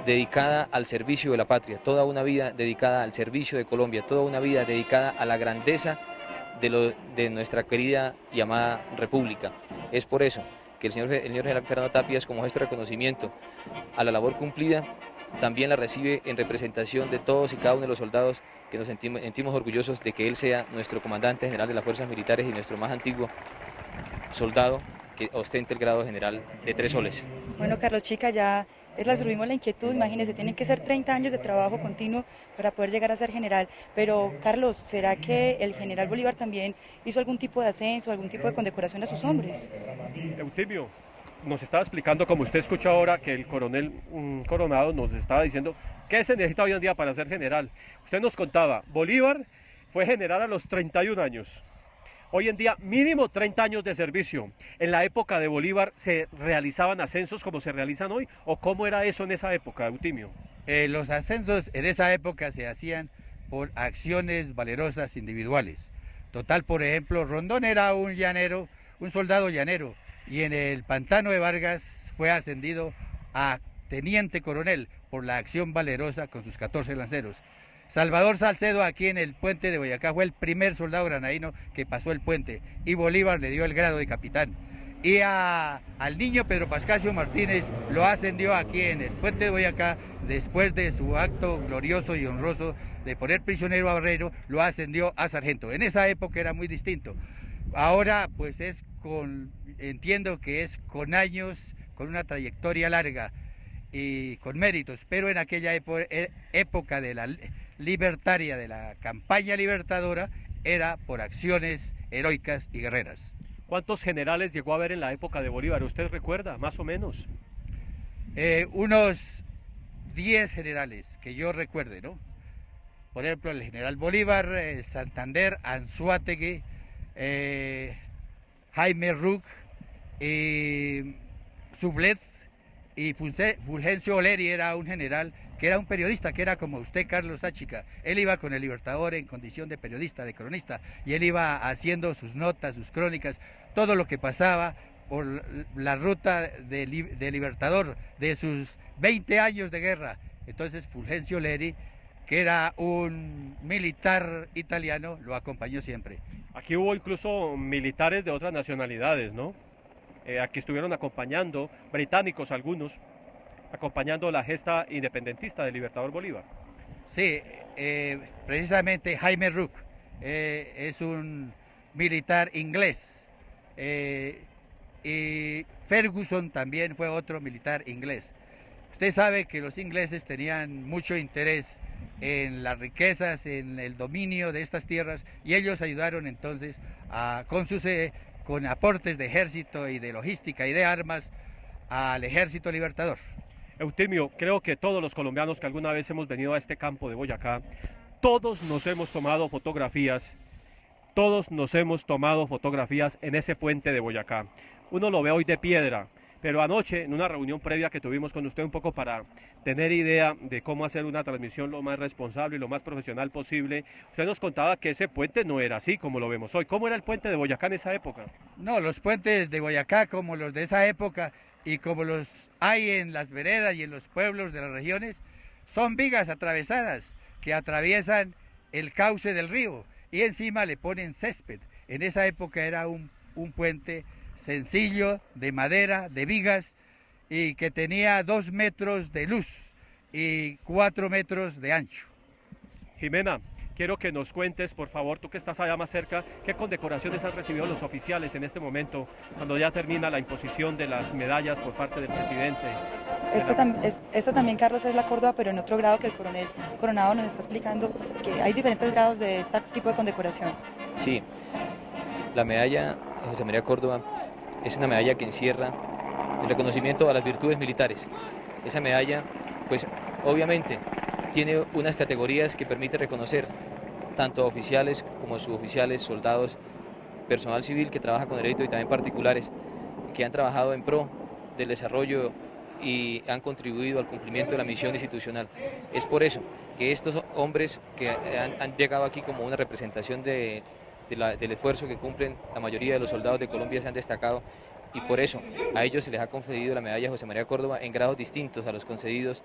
dedicada al servicio de la patria, toda una vida dedicada al servicio de Colombia, toda una vida dedicada a la grandeza de nuestra querida y amada República. Es por eso que el señor general Fernando Tapias, como gesto de reconocimiento a la labor cumplida, también la recibe en representación de todos y cada uno de los soldados que nos sentimos orgullosos de que él sea nuestro comandante general de las Fuerzas Militares y nuestro más antiguo soldado que ostente el grado de general de 3 soles. Bueno, Carlos Chica, ya resolvimos la inquietud. Imagínense, tienen que ser 30 años de trabajo continuo para poder llegar a ser general. Pero, Carlos, ¿será que el general Bolívar también hizo algún tipo de ascenso, algún tipo de condecoración a sus hombres? Eutimio, nos estaba explicando, como usted escucha ahora, que el coronel Coronado nos estaba diciendo qué se necesita hoy en día para ser general. Usted nos contaba, Bolívar fue general a los 31 años. Hoy en día, mínimo 30 años de servicio. ¿En la época de Bolívar se realizaban ascensos como se realizan hoy? ¿O cómo era eso en esa época, Eutimio? Los ascensos en esa época se hacían por acciones valerosas individuales. Total, por ejemplo, Rondón era un llanero, un soldado llanero, y en el Pantano de Vargas fue ascendido a teniente coronel por la acción valerosa con sus 14 lanceros. Salvador Salcedo aquí en el puente de Boyacá fue el primer soldado granadino que pasó el puente y Bolívar le dio el grado de capitán. Y al niño Pedro Pascasio Martínez lo ascendió aquí en el puente de Boyacá después de su acto glorioso y honroso de poner prisionero a Barrero, lo ascendió a sargento. En esa época era muy distinto. Ahora pues entiendo que es con años, con una trayectoria larga y con méritos, pero en aquella época de la libertaria, de la campaña libertadora, era por acciones heroicas y guerreras. ¿Cuántos generales llegó a haber en la época de Bolívar? ¿Usted recuerda, más o menos? Unos 10 generales que yo recuerde, ¿no? Por ejemplo, el general Bolívar, Santander, Anzoátegui, Jaime Rook, Sublet y Fulgencio Oleri era un general que era un periodista, que era como usted, Carlos Sáchica. Él iba con el Libertador en condición de periodista, de cronista, y él iba haciendo sus notas, sus crónicas, todo lo que pasaba por la ruta de Libertador, de sus 20 años de guerra. Entonces Fulgencio Oleri, que era un militar italiano, lo acompañó siempre. Aquí hubo incluso militares de otras nacionalidades, ¿no? Aquí estuvieron acompañando, británicos algunos, acompañando la gesta independentista del Libertador Bolívar. Sí, precisamente Jaime Rook es un militar inglés y Ferguson también fue otro militar inglés. Usted sabe que los ingleses tenían mucho interés en las riquezas, en el dominio de estas tierras, y ellos ayudaron entonces con aportes de ejército y de logística y de armas al ejército libertador. Eutimio, creo que todos los colombianos que alguna vez hemos venido a este campo de Boyacá, todos nos hemos tomado fotografías en ese puente de Boyacá. Uno lo ve hoy de piedra, pero anoche en una reunión previa que tuvimos con usted un poco para tener idea de cómo hacer una transmisión lo más responsable y lo más profesional posible, usted nos contaba que ese puente no era así como lo vemos hoy. ¿Cómo era el puente de Boyacá en esa época? No, los puentes de Boyacá como los de esa época y como los hay en las veredas y en los pueblos de las regiones, son vigas atravesadas que atraviesan el cauce del río y encima le ponen césped. En esa época era un puente sencillo, de madera, de vigas, y que tenía 2 metros de luz y 4 metros de ancho. Jimena, quiero que nos cuentes, por favor, tú que estás allá más cerca, qué condecoraciones han recibido los oficiales en este momento, cuando ya termina la imposición de las medallas por parte del presidente. Esta también, Carlos, es la Córdoba, pero en otro grado que el coronel Coronado nos está explicando que hay diferentes grados de este tipo de condecoración. Sí, la medalla de José María Córdoba es una medalla que encierra el reconocimiento a las virtudes militares. Esa medalla, pues obviamente, tiene unas categorías que permite reconocer tanto a oficiales como a suboficiales, soldados, personal civil que trabaja con derecho y también particulares que han trabajado en pro del desarrollo y han contribuido al cumplimiento de la misión institucional. Es por eso que estos hombres que han llegado aquí como una representación del esfuerzo que cumplen la mayoría de los soldados de Colombia se han destacado, y por eso a ellos se les ha concedido la medalla José María Córdoba en grados distintos a los concedidos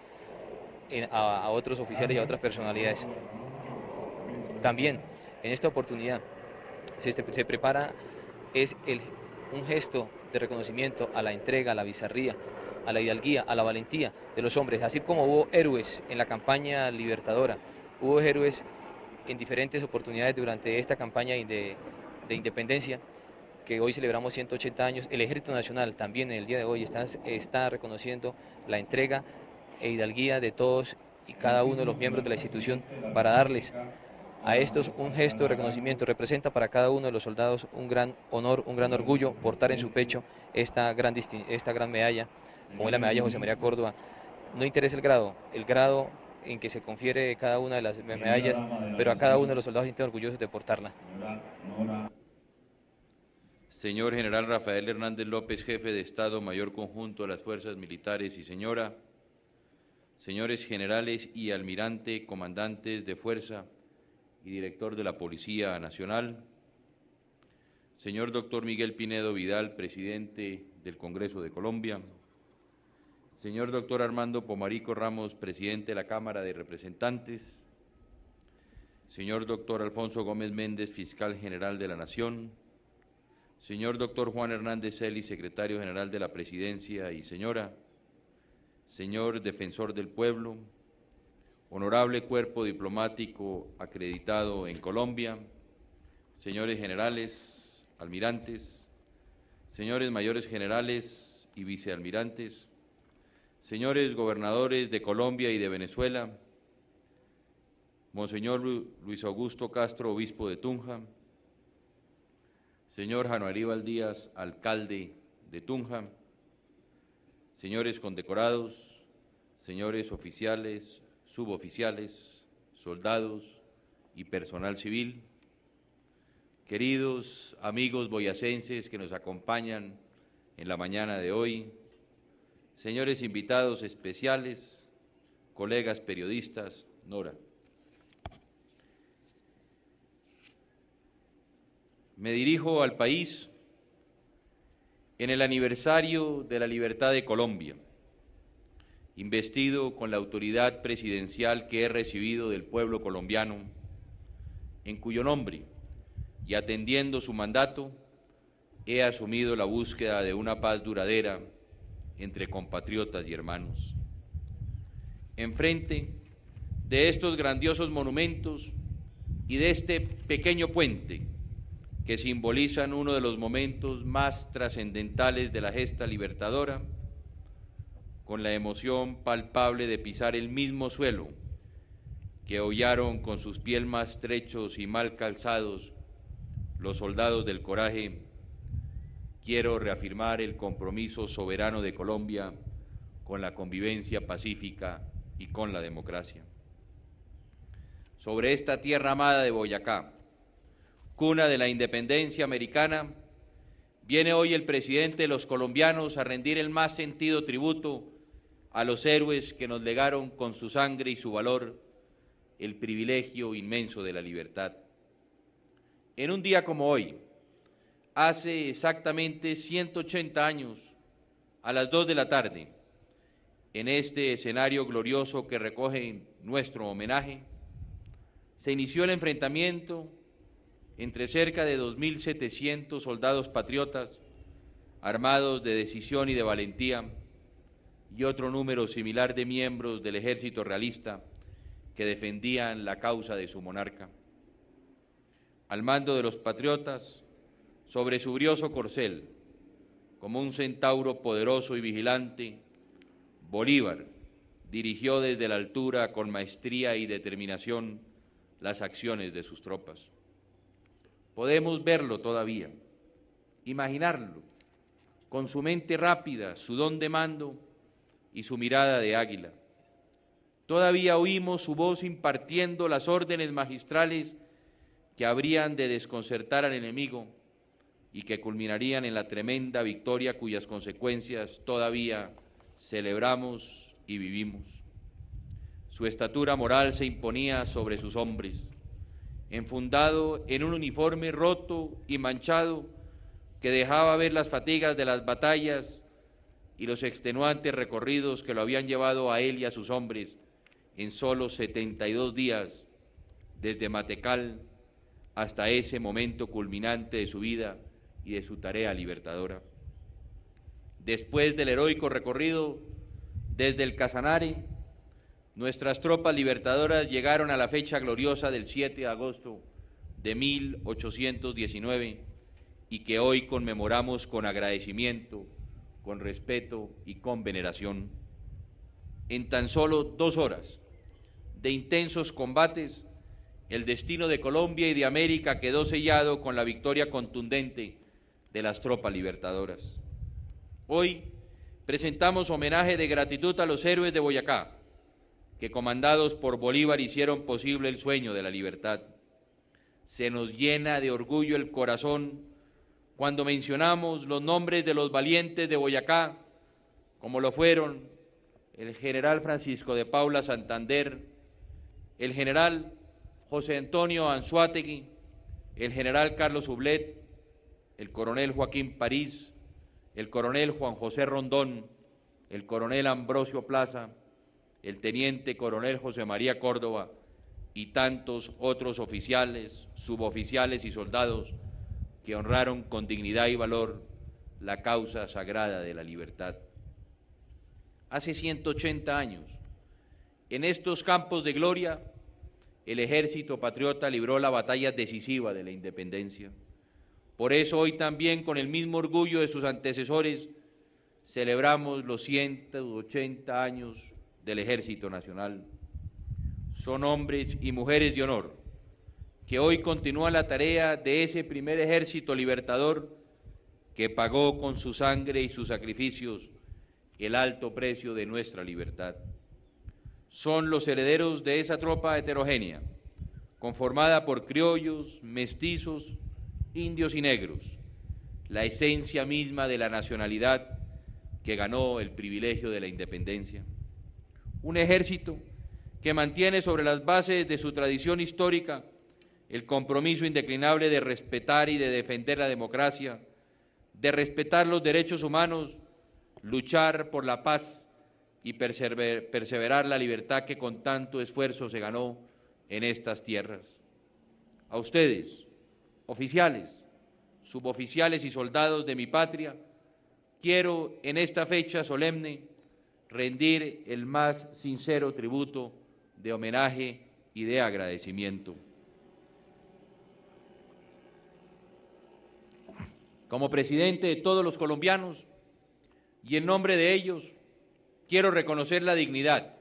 a otros oficiales y a otras personalidades. También en esta oportunidad se prepara un gesto de reconocimiento a la entrega, a la bizarría, a la hidalguía, a la valentía de los hombres, así como hubo héroes en la campaña libertadora, hubo héroes en diferentes oportunidades durante esta campaña de independencia, que hoy celebramos 180 años. El Ejército Nacional también en el día de hoy está reconociendo la entrega e hidalguía de todos y cada uno de los miembros de la institución para darles a estos un gesto de reconocimiento. Representa para cada uno de los soldados un gran honor, un gran orgullo portar en su pecho esta gran medalla, como es la medalla José María Córdoba. No interesa el grado en que se confiere cada una de las medallas, pero a cada uno de los soldados se sienten orgullosos de portarla. Señor General Rafael Hernández López, Jefe de Estado Mayor Conjunto de las Fuerzas Militares, y señora, señores generales y almirante, comandantes de fuerza y director de la Policía Nacional, señor doctor Miguel Pinedo Vidal, presidente del Congreso de Colombia, señor doctor Armando Pomarico Ramos, presidente de la Cámara de Representantes, señor doctor Alfonso Gómez Méndez, fiscal general de la Nación, señor doctor Juan Hernández Celis, secretario general de la Presidencia, y señora, señor defensor del pueblo, honorable cuerpo diplomático acreditado en Colombia, señores generales, almirantes, señores mayores generales y vicealmirantes, señores gobernadores de Colombia y de Venezuela, Monseñor Luis Augusto Castro, obispo de Tunja, señor Jano Aníbal Díaz, alcalde de Tunja, señores condecorados, señores oficiales, suboficiales, soldados y personal civil, queridos amigos boyacenses que nos acompañan en la mañana de hoy, señores invitados especiales, colegas periodistas, Nora. Me dirijo al país en el aniversario de la libertad de Colombia, investido con la autoridad presidencial que he recibido del pueblo colombiano, en cuyo nombre y atendiendo su mandato, he asumido la búsqueda de una paz duradera entre compatriotas y hermanos. Enfrente de estos grandiosos monumentos y de este pequeño puente que simbolizan uno de los momentos más trascendentales de la gesta libertadora, con la emoción palpable de pisar el mismo suelo que hollaron con sus pies más trechos y mal calzados los soldados del coraje, quiero reafirmar el compromiso soberano de Colombia con la convivencia pacífica y con la democracia. Sobre esta tierra amada de Boyacá, cuna de la independencia americana, viene hoy el presidente de los colombianos a rendir el más sentido tributo a los héroes que nos legaron con su sangre y su valor el privilegio inmenso de la libertad. En un día como hoy, hace exactamente 180 años, a las 2 de la tarde, en este escenario glorioso que recoge nuestro homenaje, se inició el enfrentamiento entre cerca de 2.700 soldados patriotas, armados de decisión y de valentía, y otro número similar de miembros del ejército realista que defendían la causa de su monarca. Al mando de los patriotas, sobre su brioso corcel, como un centauro poderoso y vigilante, Bolívar dirigió desde la altura con maestría y determinación las acciones de sus tropas. Podemos verlo todavía, imaginarlo, con su mente rápida, su don de mando y su mirada de águila. Todavía oímos su voz impartiendo las órdenes magistrales que habrían de desconcertar al enemigo y que culminarían en la tremenda victoria cuyas consecuencias todavía celebramos y vivimos. Su estatura moral se imponía sobre sus hombres, enfundado en un uniforme roto y manchado que dejaba ver las fatigas de las batallas y los extenuantes recorridos que lo habían llevado a él y a sus hombres en solo 72 días, desde Matecal hasta ese momento culminante de su vida y de su tarea libertadora. Después del heroico recorrido desde el Casanare, nuestras tropas libertadoras llegaron a la fecha gloriosa del 7 de agosto de 1819 y que hoy conmemoramos con agradecimiento, con respeto y con veneración. En tan solo 2 horas de intensos combates, el destino de Colombia y de América quedó sellado con la victoria contundente de las tropas libertadoras. Hoy presentamos homenaje de gratitud a los héroes de Boyacá, que comandados por Bolívar hicieron posible el sueño de la libertad. Se nos llena de orgullo el corazón cuando mencionamos los nombres de los valientes de Boyacá, como lo fueron el general Francisco de Paula Santander, el general José Antonio Anzoátegui, el general Carlos Ublet, el coronel Joaquín París, el coronel Juan José Rondón, el coronel Ambrosio Plaza, el teniente coronel José María Córdoba y tantos otros oficiales, suboficiales y soldados que honraron con dignidad y valor la causa sagrada de la libertad. Hace 180 años, en estos campos de gloria, el ejército patriota libró la batalla decisiva de la independencia. Por eso hoy también, con el mismo orgullo de sus antecesores, celebramos los 180 años del Ejército Nacional. Son hombres y mujeres de honor que hoy continúan la tarea de ese primer ejército libertador que pagó con su sangre y sus sacrificios el alto precio de nuestra libertad. Son los herederos de esa tropa heterogénea, conformada por criollos, mestizos, indios y negros, la esencia misma de la nacionalidad que ganó el privilegio de la independencia. Un ejército que mantiene sobre las bases de su tradición histórica el compromiso indeclinable de respetar y de defender la democracia, de respetar los derechos humanos, luchar por la paz y perseverar la libertad que con tanto esfuerzo se ganó en estas tierras. A ustedes, oficiales, suboficiales y soldados de mi patria, quiero en esta fecha solemne rendir el más sincero tributo de homenaje y de agradecimiento. Como presidente de todos los colombianos y en nombre de ellos, quiero reconocer la dignidad,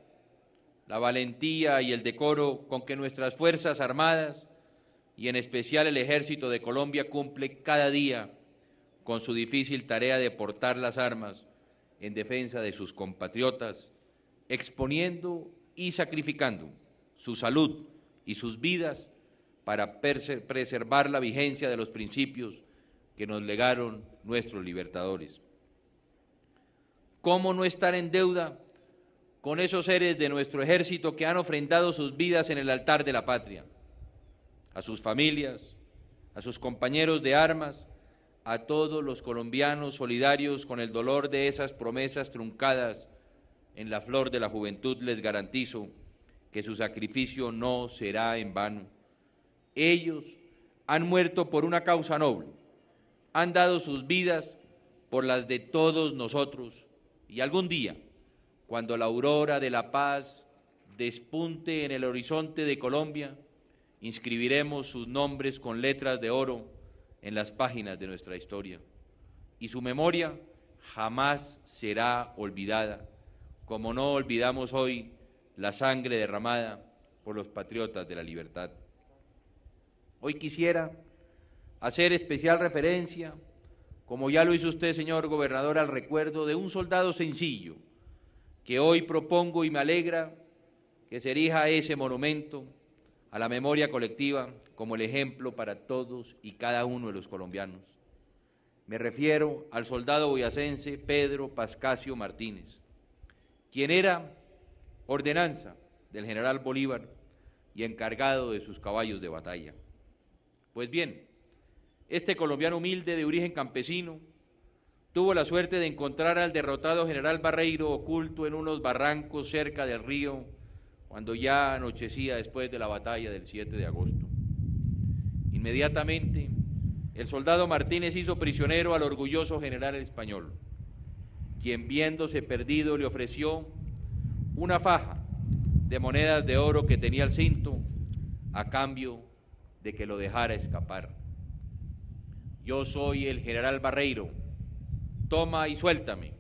la valentía y el decoro con que nuestras Fuerzas Armadas y en especial el Ejército de Colombia cumple cada día con su difícil tarea de portar las armas en defensa de sus compatriotas, exponiendo y sacrificando su salud y sus vidas para preservar la vigencia de los principios que nos legaron nuestros libertadores. ¿Cómo no estar en deuda con esos seres de nuestro ejército que han ofrendado sus vidas en el altar de la patria? A sus familias, a sus compañeros de armas, a todos los colombianos solidarios con el dolor de esas promesas truncadas en la flor de la juventud, les garantizo que su sacrificio no será en vano. Ellos han muerto por una causa noble, han dado sus vidas por las de todos nosotros, y algún día, cuando la aurora de la paz despunte en el horizonte de Colombia, inscribiremos sus nombres con letras de oro en las páginas de nuestra historia, y su memoria jamás será olvidada, como no olvidamos hoy la sangre derramada por los patriotas de la libertad. Hoy quisiera hacer especial referencia, como ya lo hizo usted, señor gobernador, al recuerdo de un soldado sencillo, que hoy propongo y me alegra que se erija ese monumento a la memoria colectiva como el ejemplo para todos y cada uno de los colombianos. Me refiero al soldado boyacense Pedro Pascasio Martínez, quien era ordenanza del general Bolívar y encargado de sus caballos de batalla. Pues bien, este colombiano humilde de origen campesino tuvo la suerte de encontrar al derrotado general Barreiro oculto en unos barrancos cerca del río cuando ya anochecía después de la batalla del 7 de agosto. Inmediatamente, el soldado Martínez hizo prisionero al orgulloso general español, quien viéndose perdido le ofreció una faja de monedas de oro que tenía al cinto a cambio de que lo dejara escapar. Yo soy el general Barreiro, toma y suéltame,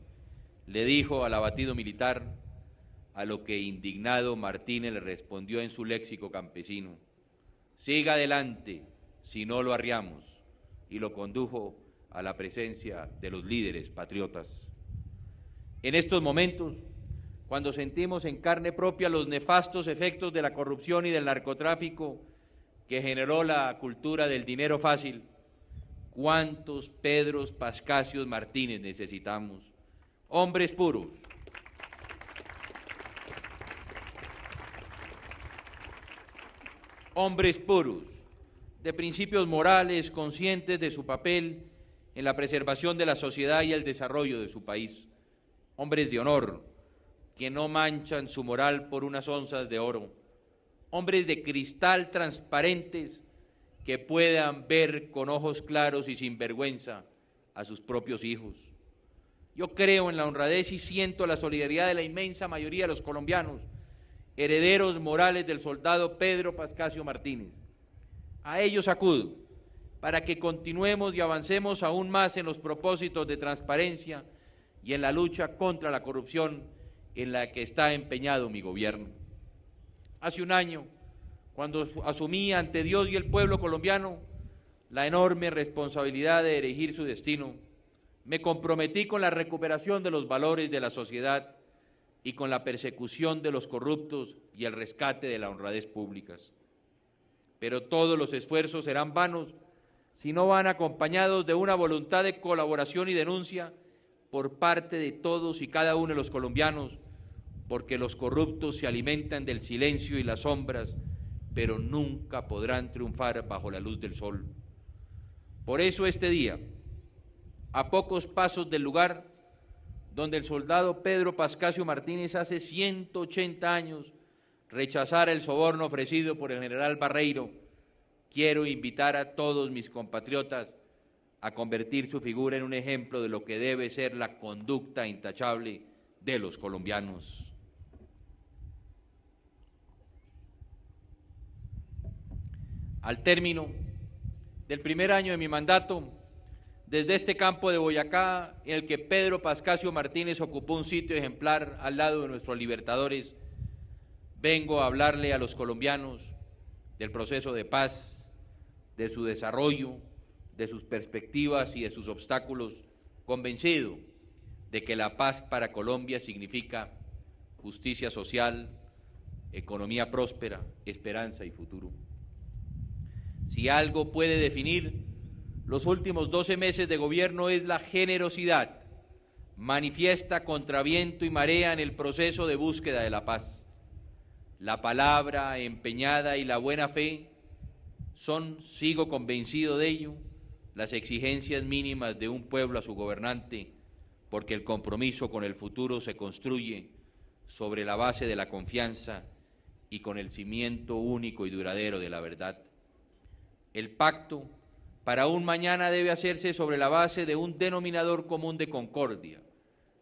le dijo al abatido militar, a lo que indignado Martínez le respondió en su léxico campesino: siga adelante, si no lo arriamos, y lo condujo a la presencia de los líderes patriotas. En estos momentos, cuando sentimos en carne propia los nefastos efectos de la corrupción y del narcotráfico que generó la cultura del dinero fácil, ¿cuántos Pedros Pascasios Martínez necesitamos? Hombres puros, hombres puros, de principios morales, conscientes de su papel en la preservación de la sociedad y el desarrollo de su país, hombres de honor, que no manchan su moral por unas onzas de oro, hombres de cristal transparentes que puedan ver con ojos claros y sin vergüenza a sus propios hijos. Yo creo en la honradez y siento la solidaridad de la inmensa mayoría de los colombianos, herederos morales del soldado Pedro Pascasio Martínez. A ellos acudo para que continuemos y avancemos aún más en los propósitos de transparencia y en la lucha contra la corrupción en la que está empeñado mi gobierno. Hace un año, cuando asumí ante Dios y el pueblo colombiano la enorme responsabilidad de dirigir su destino, me comprometí con la recuperación de los valores de la sociedad y con la persecución de los corruptos y el rescate de la honradez públicas. Pero todos los esfuerzos serán vanos si no van acompañados de una voluntad de colaboración y denuncia por parte de todos y cada uno de los colombianos, porque los corruptos se alimentan del silencio y las sombras, pero nunca podrán triunfar bajo la luz del sol. Por eso este día, a pocos pasos del lugar donde el soldado Pedro Pascasio Martínez hace 180 años rechazara el soborno ofrecido por el general Barreiro, quiero invitar a todos mis compatriotas a convertir su figura en un ejemplo de lo que debe ser la conducta intachable de los colombianos. Al término del primer año de mi mandato, desde este campo de Boyacá, en el que Pedro Pascasio Martínez ocupó un sitio ejemplar al lado de nuestros libertadores, vengo a hablarle a los colombianos del proceso de paz, de su desarrollo, de sus perspectivas y de sus obstáculos, convencido de que la paz para Colombia significa justicia social, economía próspera, esperanza y futuro. Si algo puede definir los últimos 12 meses de gobierno es la generosidad manifiesta contra viento y marea en el proceso de búsqueda de la paz. La palabra empeñada y la buena fe son, sigo convencido de ello, las exigencias mínimas de un pueblo a su gobernante, porque el compromiso con el futuro se construye sobre la base de la confianza y con el cimiento único y duradero de la verdad. El pacto para un mañana debe hacerse sobre la base de un denominador común de concordia,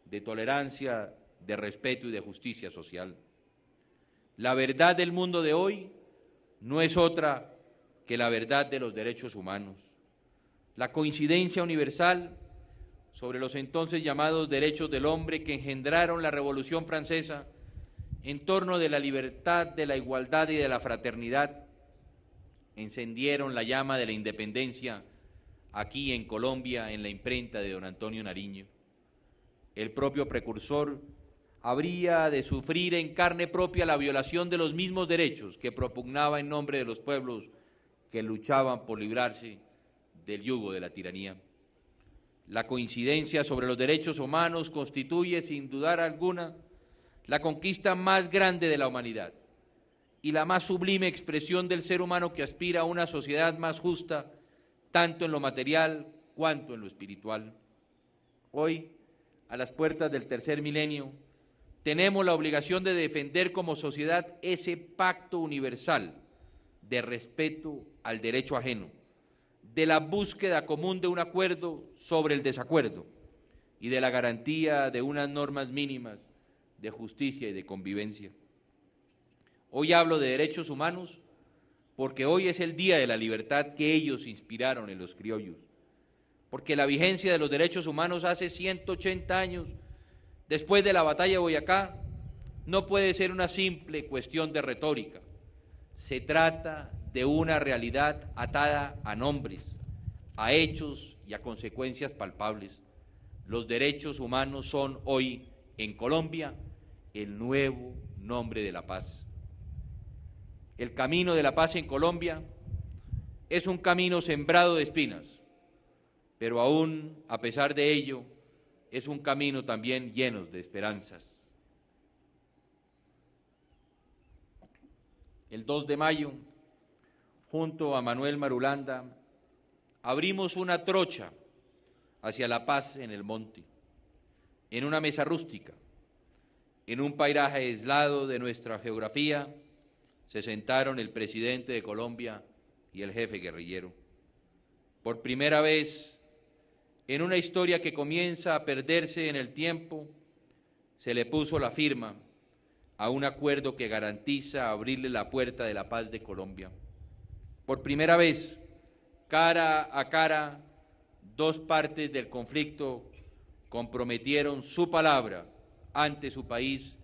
de tolerancia, de respeto y de justicia social. La verdad del mundo de hoy no es otra que la verdad de los derechos humanos. La coincidencia universal sobre los entonces llamados derechos del hombre que engendraron la Revolución Francesa en torno de la libertad, de la igualdad y de la fraternidad, encendieron la llama de la independencia aquí en Colombia en la imprenta de don Antonio Nariño. El propio precursor habría de sufrir en carne propia la violación de los mismos derechos que propugnaba en nombre de los pueblos que luchaban por librarse del yugo de la tiranía. La coincidencia sobre los derechos humanos constituye, sin dudar alguna, la conquista más grande de la humanidad y la más sublime expresión del ser humano que aspira a una sociedad más justa, tanto en lo material cuanto en lo espiritual. Hoy, a las puertas del tercer milenio, tenemos la obligación de defender como sociedad ese pacto universal de respeto al derecho ajeno, de la búsqueda común de un acuerdo sobre el desacuerdo y de la garantía de unas normas mínimas de justicia y de convivencia. Hoy hablo de derechos humanos porque hoy es el día de la libertad que ellos inspiraron en los criollos, porque la vigencia de los derechos humanos hace 180 años, después de la batalla de Boyacá, no puede ser una simple cuestión de retórica. Se trata de una realidad atada a nombres, a hechos y a consecuencias palpables. Los derechos humanos son hoy, en Colombia, el nuevo nombre de la paz. El camino de la paz en Colombia es un camino sembrado de espinas, pero aún, a pesar de ello, es un camino también lleno de esperanzas. El 2 de mayo, junto a Manuel Marulanda, abrimos una trocha hacia la paz en el monte, en una mesa rústica, en un pairaje aislado de nuestra geografía, se sentaron el presidente de Colombia y el jefe guerrillero. Por primera vez, en una historia que comienza a perderse en el tiempo, se le puso la firma a un acuerdo que garantiza abrirle la puerta de la paz de Colombia. Por primera vez, cara a cara, dos partes del conflicto comprometieron su palabra ante su país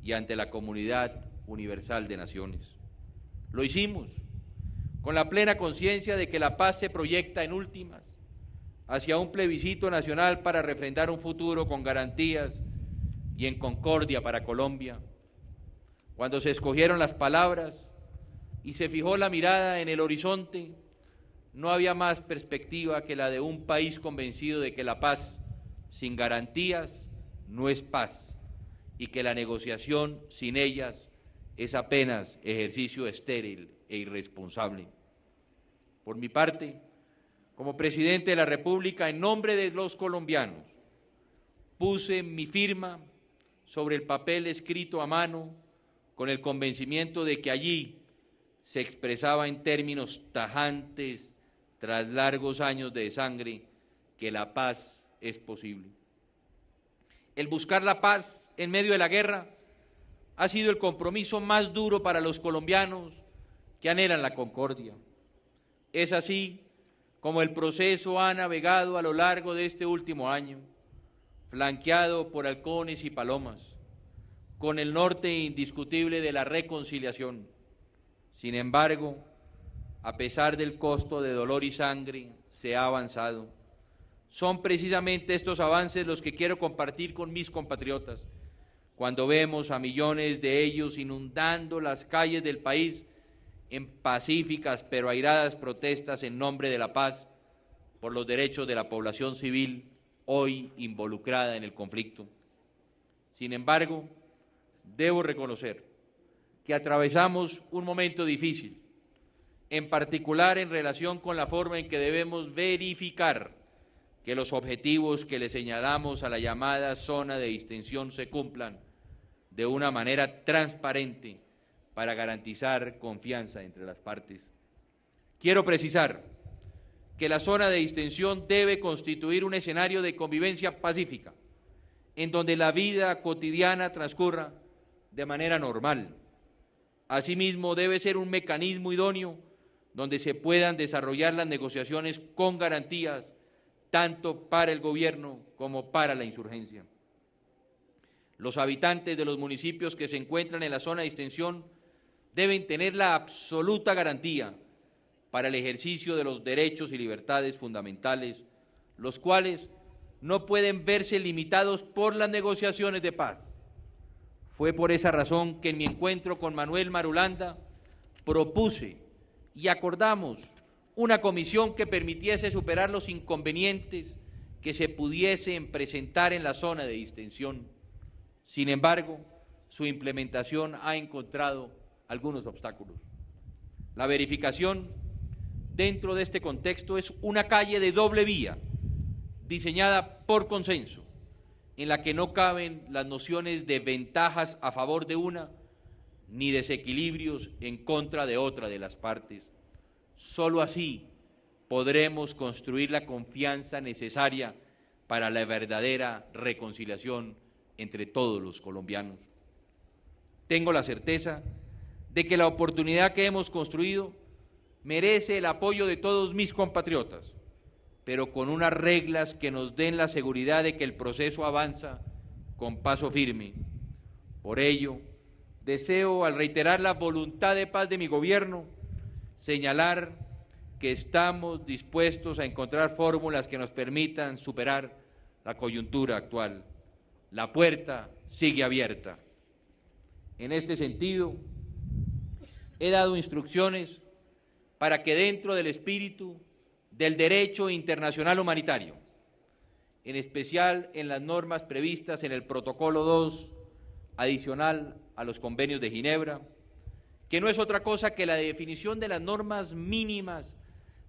y ante la comunidad universal de naciones. Lo hicimos con la plena conciencia de que la paz se proyecta en últimas hacia un plebiscito nacional para refrendar un futuro con garantías y en concordia para Colombia. Cuando se escogieron las palabras y se fijó la mirada en el horizonte, no había más perspectiva que la de un país convencido de que la paz sin garantías no es paz y que la negociación sin ellas es apenas ejercicio estéril e irresponsable. Por mi parte, como presidente de la República, en nombre de los colombianos, puse mi firma sobre el papel escrito a mano con el convencimiento de que allí se expresaba en términos tajantes, tras largos años de sangre, que la paz es posible. El buscar la paz en medio de la guerra ha sido el compromiso más duro para los colombianos que anhelan la concordia. Es así como el proceso ha navegado a lo largo de este último año, flanqueado por halcones y palomas, con el norte indiscutible de la reconciliación. Sin embargo, a pesar del costo de dolor y sangre, se ha avanzado. Son precisamente estos avances los que quiero compartir con mis compatriotas, cuando vemos a millones de ellos inundando las calles del país en pacíficas pero airadas protestas en nombre de la paz por los derechos de la población civil hoy involucrada en el conflicto. Sin embargo, debo reconocer que atravesamos un momento difícil, en particular en relación con la forma en que debemos verificar que los objetivos que le señalamos a la llamada zona de distensión se cumplan de una manera transparente para garantizar confianza entre las partes. Quiero precisar que la zona de distensión debe constituir un escenario de convivencia pacífica, en donde la vida cotidiana transcurra de manera normal. Asimismo, debe ser un mecanismo idóneo donde se puedan desarrollar las negociaciones con garantías tanto para el gobierno como para la insurgencia. Los habitantes de los municipios que se encuentran en la zona de distensión deben tener la absoluta garantía para el ejercicio de los derechos y libertades fundamentales, los cuales no pueden verse limitados por las negociaciones de paz. Fue por esa razón que en mi encuentro con Manuel Marulanda propuse y acordamos una comisión que permitiese superar los inconvenientes que se pudiesen presentar en la zona de distensión. Sin embargo, su implementación ha encontrado algunos obstáculos. La verificación dentro de este contexto es una calle de doble vía, diseñada por consenso, en la que no caben las nociones de ventajas a favor de una ni desequilibrios en contra de otra de las partes. Solo así podremos construir la confianza necesaria para la verdadera reconciliación entre todos los colombianos. Tengo la certeza de que la oportunidad que hemos construido merece el apoyo de todos mis compatriotas, pero con unas reglas que nos den la seguridad de que el proceso avanza con paso firme. Por ello, deseo, al reiterar la voluntad de paz de mi gobierno, señalar que estamos dispuestos a encontrar fórmulas que nos permitan superar la coyuntura actual. La puerta sigue abierta. En este sentido, he dado instrucciones para que dentro del espíritu del derecho internacional humanitario, en especial en las normas previstas en el Protocolo 2, adicional a los convenios de Ginebra, que no es otra cosa que la definición de las normas mínimas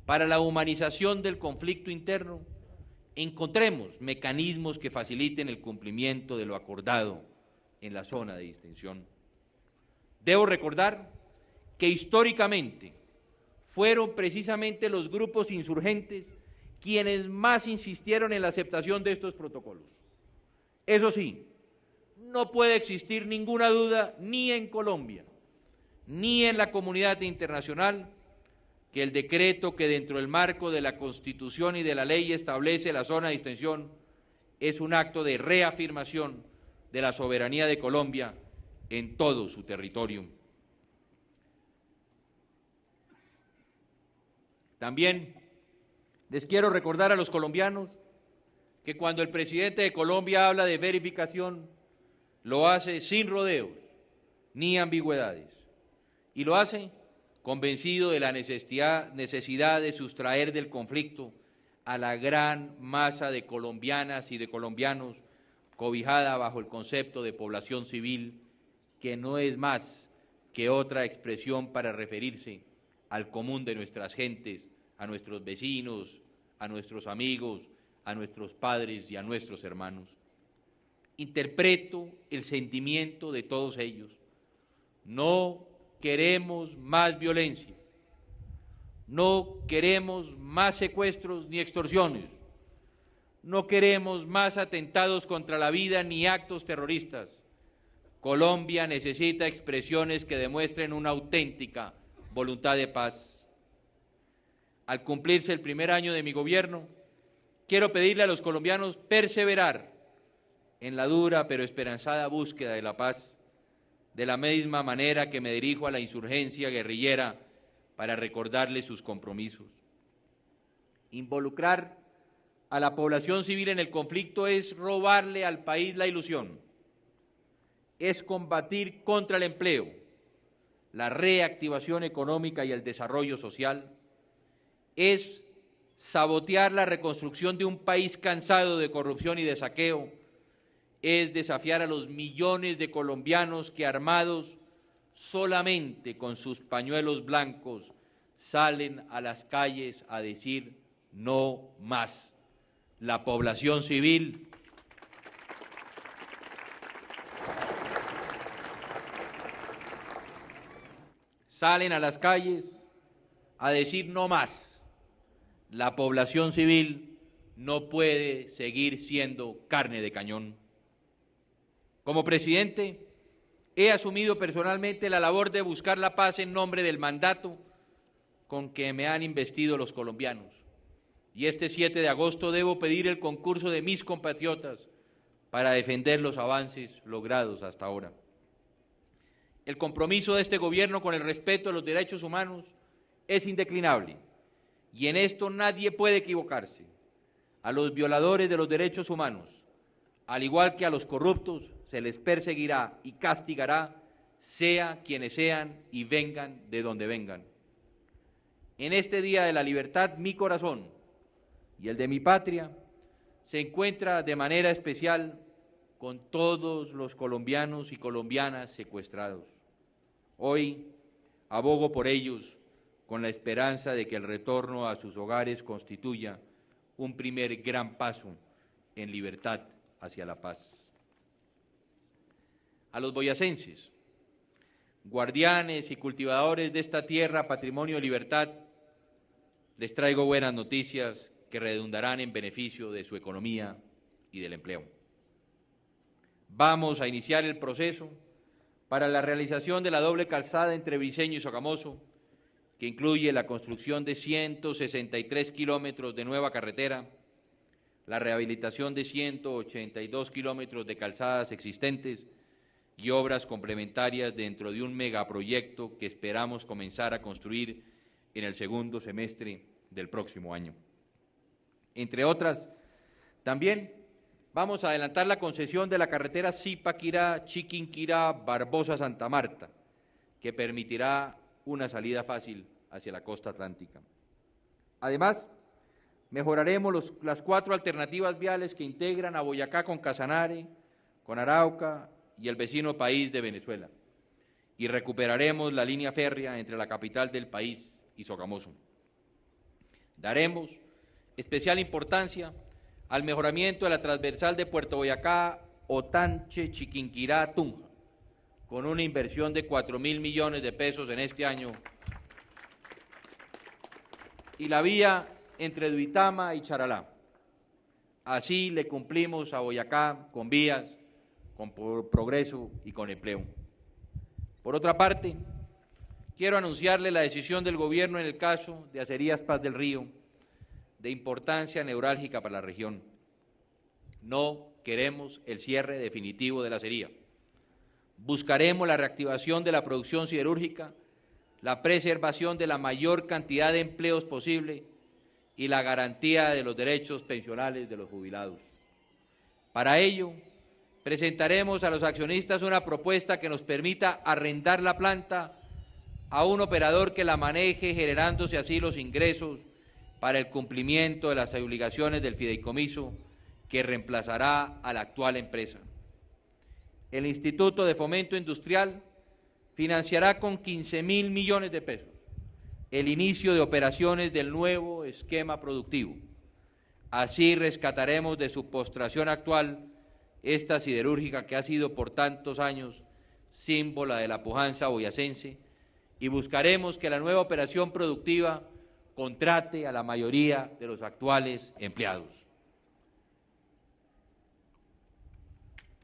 para la humanización del conflicto interno, encontremos mecanismos que faciliten el cumplimiento de lo acordado en la zona de distensión. Debo recordar que históricamente fueron precisamente los grupos insurgentes quienes más insistieron en la aceptación de estos protocolos. Eso sí, no puede existir ninguna duda ni en Colombia, ni en la comunidad internacional, que el decreto que dentro del marco de la Constitución y de la ley establece la zona de distensión es un acto de reafirmación de la soberanía de Colombia en todo su territorio. También les quiero recordar a los colombianos que cuando el presidente de Colombia habla de verificación, lo hace sin rodeos ni ambigüedades, y lo hace convencido de la necesidad de sustraer del conflicto a la gran masa de colombianas y de colombianos cobijada bajo el concepto de población civil, que no es más que otra expresión para referirse al común de nuestras gentes, a nuestros vecinos, a nuestros amigos, a nuestros padres y a nuestros hermanos. interpreto el sentimiento de todos ellos. No queremos más violencia, no queremos más secuestros ni extorsiones, no queremos más atentados contra la vida ni actos terroristas. Colombia necesita expresiones que demuestren una auténtica voluntad de paz. Al cumplirse el primer año de mi gobierno, quiero pedirle a los colombianos perseverar en la dura pero esperanzada búsqueda de la paz, de la misma manera que me dirijo a la insurgencia guerrillera para recordarles sus compromisos. Involucrar a la población civil en el conflicto es robarle al país la ilusión, es combatir contra el empleo, la reactivación económica y el desarrollo social, es sabotear la reconstrucción de un país cansado de corrupción y de saqueo, es desafiar a los millones de colombianos que armados solamente con sus pañuelos blancos salen a las calles a decir no más. La población civil salen a las calles a decir no más. La población civil no puede seguir siendo carne de cañón. Como presidente, he asumido personalmente la labor de buscar la paz en nombre del mandato con que me han investido los colombianos. Y este 7 de agosto debo pedir el concurso de mis compatriotas para defender los avances logrados hasta ahora. El compromiso de este gobierno con el respeto a los derechos humanos es indeclinable, y en esto nadie puede equivocarse. A los violadores de los derechos humanos, al igual que a los corruptos, se les perseguirá y castigará, sea quienes sean y vengan de donde vengan. En este Día de la Libertad, mi corazón y el de mi patria se encuentra de manera especial con todos los colombianos y colombianas secuestrados. Hoy abogo por ellos con la esperanza de que el retorno a sus hogares constituya un primer gran paso en libertad hacia la paz. A los boyacenses, guardianes y cultivadores de esta tierra, patrimonio de libertad, les traigo buenas noticias que redundarán en beneficio de su economía y del empleo. Vamos a iniciar el proceso para la realización de la doble calzada entre Briceño y Sogamoso, que incluye la construcción de 163 kilómetros de nueva carretera, la rehabilitación de 182 kilómetros de calzadas existentes y obras complementarias dentro de un megaproyecto que esperamos comenzar a construir en el segundo semestre del próximo año. Entre otras, también vamos a adelantar la concesión de la carretera Zipaquirá, Chiquinquirá, Barbosa-Santa Marta, que permitirá una salida fácil hacia la costa atlántica. Además, mejoraremos las 4 alternativas viales que integran a Boyacá con Casanare, con Arauca y el vecino país de Venezuela, y recuperaremos la línea férrea entre la capital del país y Sogamoso. Daremos especial importancia al mejoramiento de la transversal de Puerto Boyacá, Otanche, Chiquinquirá, Tunja, con una inversión de 4.000 millones de pesos en este año, y la vía entre Duitama y Charalá. Así le cumplimos a Boyacá con vías, con progreso y con empleo. Por otra parte, quiero anunciarle la decisión del gobierno en el caso de Acerías Paz del Río, de importancia neurálgica para la región. No queremos el cierre definitivo de la acería. Buscaremos la reactivación de la producción siderúrgica, la preservación de la mayor cantidad de empleos posible y la garantía de los derechos pensionales de los jubilados. Para ello, presentaremos a los accionistas una propuesta que nos permita arrendar la planta a un operador que la maneje, generándose así los ingresos para el cumplimiento de las obligaciones del fideicomiso que reemplazará a la actual empresa. El Instituto de Fomento Industrial financiará con 15.000 millones de pesos el inicio de operaciones del nuevo esquema productivo. Así rescataremos de su postración actual esta siderúrgica que ha sido por tantos años símbolo de la pujanza boyacense, y buscaremos que la nueva operación productiva contrate a la mayoría de los actuales empleados.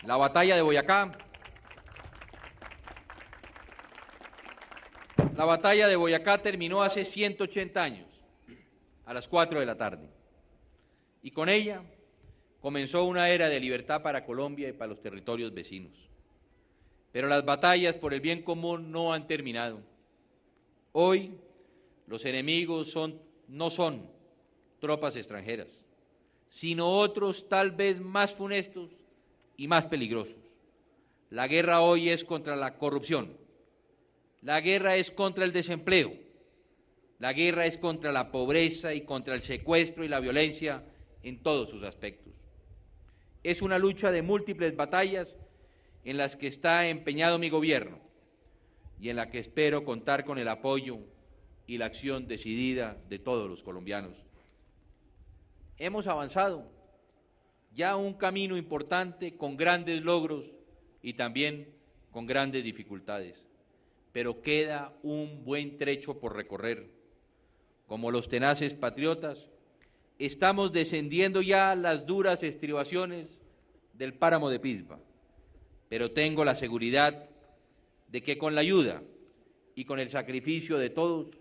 La batalla de Boyacá. La batalla de Boyacá terminó hace 180 años, a las 4 de la tarde, y con ella comenzó una era de libertad para Colombia y para los territorios vecinos. Pero las batallas por el bien común no han terminado. Hoy los enemigos no son tropas extranjeras, sino otros tal vez más funestos y más peligrosos. La guerra hoy es contra la corrupción, la guerra es contra el desempleo, la guerra es contra la pobreza y contra el secuestro y la violencia en todos sus aspectos. Es una lucha de múltiples batallas en las que está empeñado mi gobierno y en la que espero contar con el apoyo y la acción decidida de todos los colombianos. Hemos avanzado ya un camino importante con grandes logros y también con grandes dificultades, pero queda un buen trecho por recorrer. Como los tenaces patriotas, estamos descendiendo ya las duras estribaciones del páramo de Pisba, pero tengo la seguridad de que con la ayuda y con el sacrificio de todos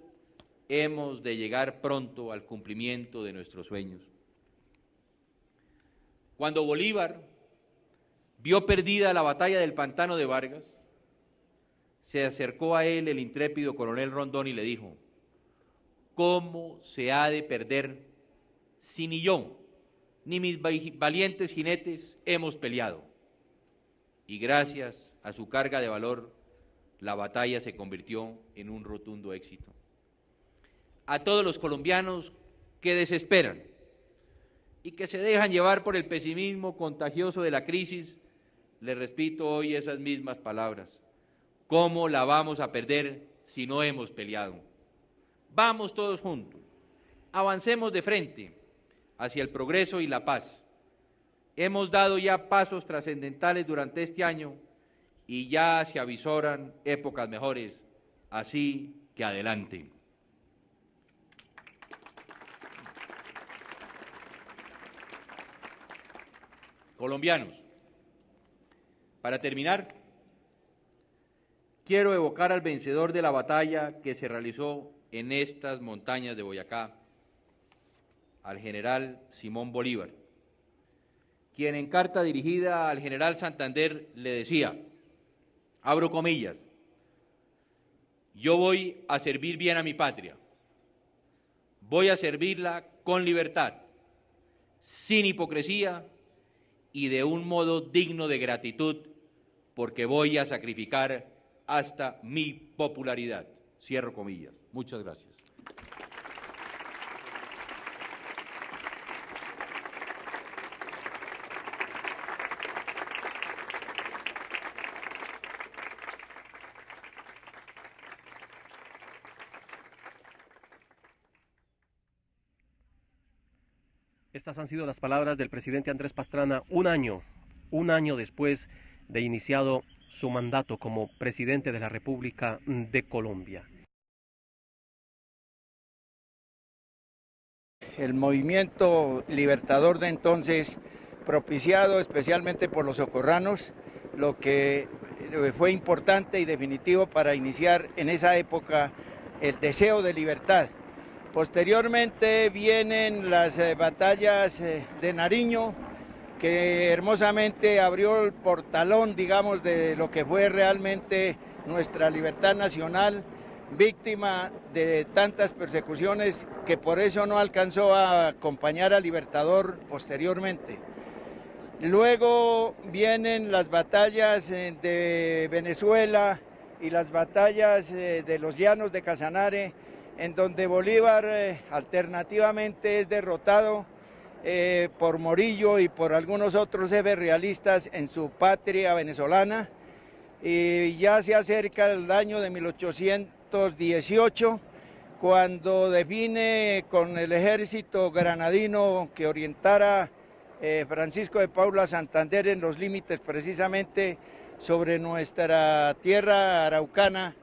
hemos de llegar pronto al cumplimiento de nuestros sueños. Cuando Bolívar vio perdida la batalla del Pantano de Vargas, se acercó a él el intrépido coronel Rondón y le dijo: ¿cómo se ha de perder si ni yo ni mis valientes jinetes hemos peleado? Y gracias a su carga de valor, la batalla se convirtió en un rotundo éxito. A todos los colombianos que desesperan y que se dejan llevar por el pesimismo contagioso de la crisis, les repito hoy esas mismas palabras: ¿cómo la vamos a perder si no hemos peleado? Vamos todos juntos, avancemos de frente hacia el progreso y la paz. Hemos dado ya pasos trascendentales durante este año y ya se avisoran épocas mejores, así que adelante. Colombianos, para terminar, quiero evocar al vencedor de la batalla que se realizó en estas montañas de Boyacá, al general Simón Bolívar, quien en carta dirigida al general Santander le decía, abro comillas: yo voy a servir bien a mi patria, voy a servirla con libertad, sin hipocresía y de un modo digno de gratitud, porque voy a sacrificar hasta mi popularidad. Cierro comillas. Muchas gracias. Estas han sido las palabras del presidente Andrés Pastrana un año después de iniciado su mandato como presidente de la República de Colombia. El movimiento libertador de entonces, propiciado especialmente por los socorranos, lo que fue importante y definitivo para iniciar en esa época el deseo de libertad. Posteriormente vienen las batallas de Nariño, que hermosamente abrió el portalón, digamos, de lo que fue realmente nuestra libertad nacional, víctima de tantas persecuciones que por eso no alcanzó a acompañar al Libertador posteriormente. Luego vienen las batallas de Venezuela y las batallas de los llanos de Casanare, en donde Bolívar alternativamente es derrotado por Morillo y por algunos otros jefes realistas en su patria venezolana, y ya se acerca el año de 1818, cuando define con el ejército granadino que orientara Francisco de Paula Santander, en los límites precisamente sobre nuestra tierra araucana,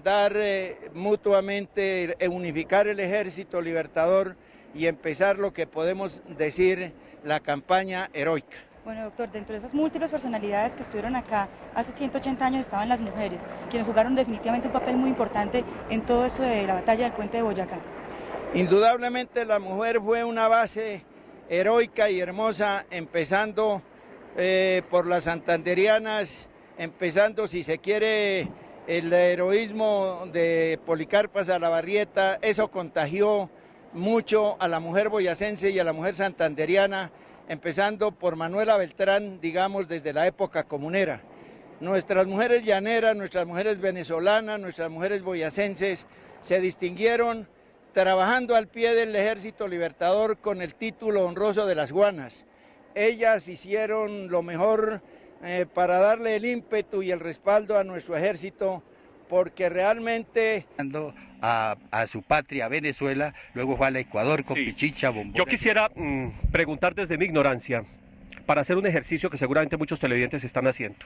dar mutuamente, unificar el Ejército Libertador y empezar lo que podemos decir la campaña heroica. Bueno, doctor, dentro de esas múltiples personalidades que estuvieron acá hace 180 años estaban las mujeres, quienes jugaron definitivamente un papel muy importante en todo esto de la batalla del Puente de Boyacá. Indudablemente la mujer fue una base heroica y hermosa, empezando por las santanderianas, empezando, si se quiere, el heroísmo de Policarpa Salabarrieta. Eso contagió mucho a la mujer boyacense y a la mujer santanderiana, empezando por Manuela Beltrán, digamos, desde la época comunera. Nuestras mujeres llaneras, nuestras mujeres venezolanas, nuestras mujeres boyacenses se distinguieron trabajando al pie del Ejército Libertador con el título honroso de las Guanas. Ellas hicieron lo mejor para darle el ímpetu y el respaldo a nuestro ejército, porque realmente... A su patria, Venezuela, luego fue al Ecuador con Pichicha, Bombón. Yo quisiera preguntar desde mi ignorancia, para hacer un ejercicio que seguramente muchos televidentes están haciendo.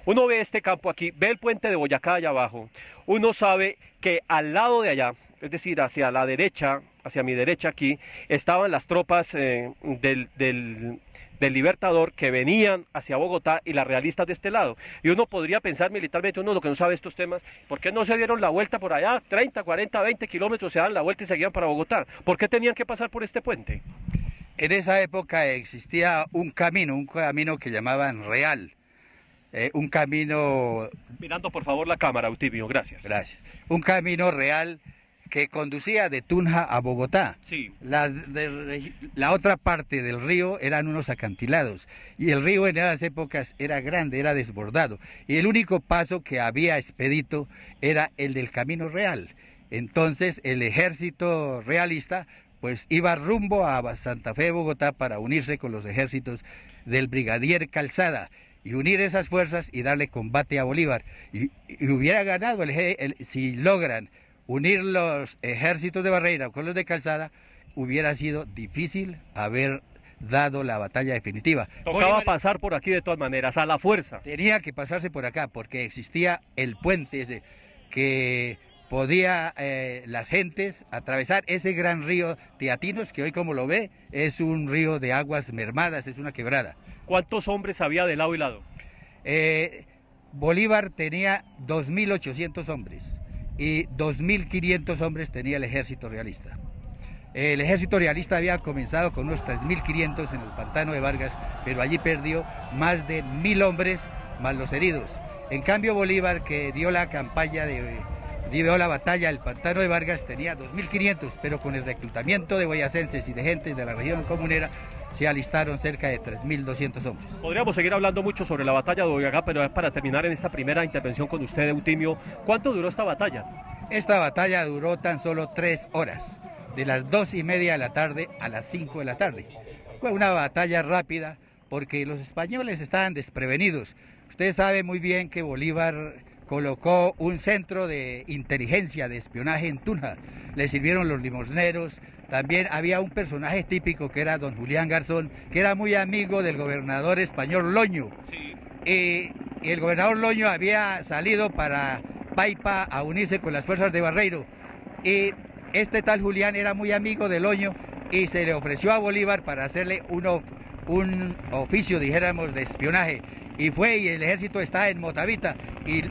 Uno ve este campo aquí, ve el puente de Boyacá allá abajo, uno sabe que al lado de allá, es decir, hacia la derecha, hacia mi derecha aquí, estaban las tropas del Libertador que venían hacia Bogotá y las realistas de este lado. Y uno podría pensar militarmente, uno lo que no sabe estos temas, ¿por qué no se dieron la vuelta por allá? 30, 40, 20 kilómetros se dan la vuelta y seguían para Bogotá. ¿Por qué tenían que pasar por este puente? En esa época existía un camino que llamaban Real. Un camino... Mirando por favor la cámara, Eutimio, gracias. Gracias. Un camino real que conducía de Tunja a Bogotá. Sí. La otra parte del río eran unos acantilados y el río en esas épocas era grande, era desbordado y el único paso que había expedito era el del Camino Real. Entonces el ejército realista pues iba rumbo a Santa Fe, Bogotá, para unirse con los ejércitos del brigadier Calzada y unir esas fuerzas y darle combate a Bolívar. Y hubiera ganado si logran unir los ejércitos de Barreira con los de Calzada, hubiera sido difícil haber dado la batalla definitiva. Tocaba Bolívar pasar por aquí de todas maneras, a la fuerza. Tenía que pasarse por acá, porque existía el puente ese, que podía las gentes atravesar ese gran río Teatinos, que hoy como lo ve, es un río de aguas mermadas, es una quebrada. ¿Cuántos hombres había de lado y lado? Bolívar tenía 2.800 hombres. Y 2.500 hombres tenía el ejército realista. El ejército realista había comenzado con unos 3.500 en el pantano de Vargas, pero allí perdió más de 1.000 hombres, más los heridos. En cambio Bolívar, que dio la batalla del pantano de Vargas, tenía 2.500, pero con el reclutamiento de boyacenses y de gentes de la región comunera, se alistaron cerca de 3.200 hombres. Podríamos seguir hablando mucho sobre la batalla de Boyacá, pero es para terminar en esta primera intervención con usted, Eutimio. ¿Cuánto duró esta batalla? Esta batalla duró tan solo 3 horas, de las 2:30 de la tarde a las 5 de la tarde. Fue una batalla rápida porque los españoles estaban desprevenidos. Usted sabe muy bien que Bolívar colocó un centro de inteligencia, de espionaje en Tunja. Le sirvieron los limosneros. También había un personaje típico que era don Julián Garzón, que era muy amigo del gobernador español Loño. Sí. Y el gobernador Loño había salido para Paipa a unirse con las fuerzas de Barreiro. Y este tal Julián era muy amigo de Loño y se le ofreció a Bolívar para hacerle un oficio, dijéramos, de espionaje. Y fue, y el ejército está en Motavita. Y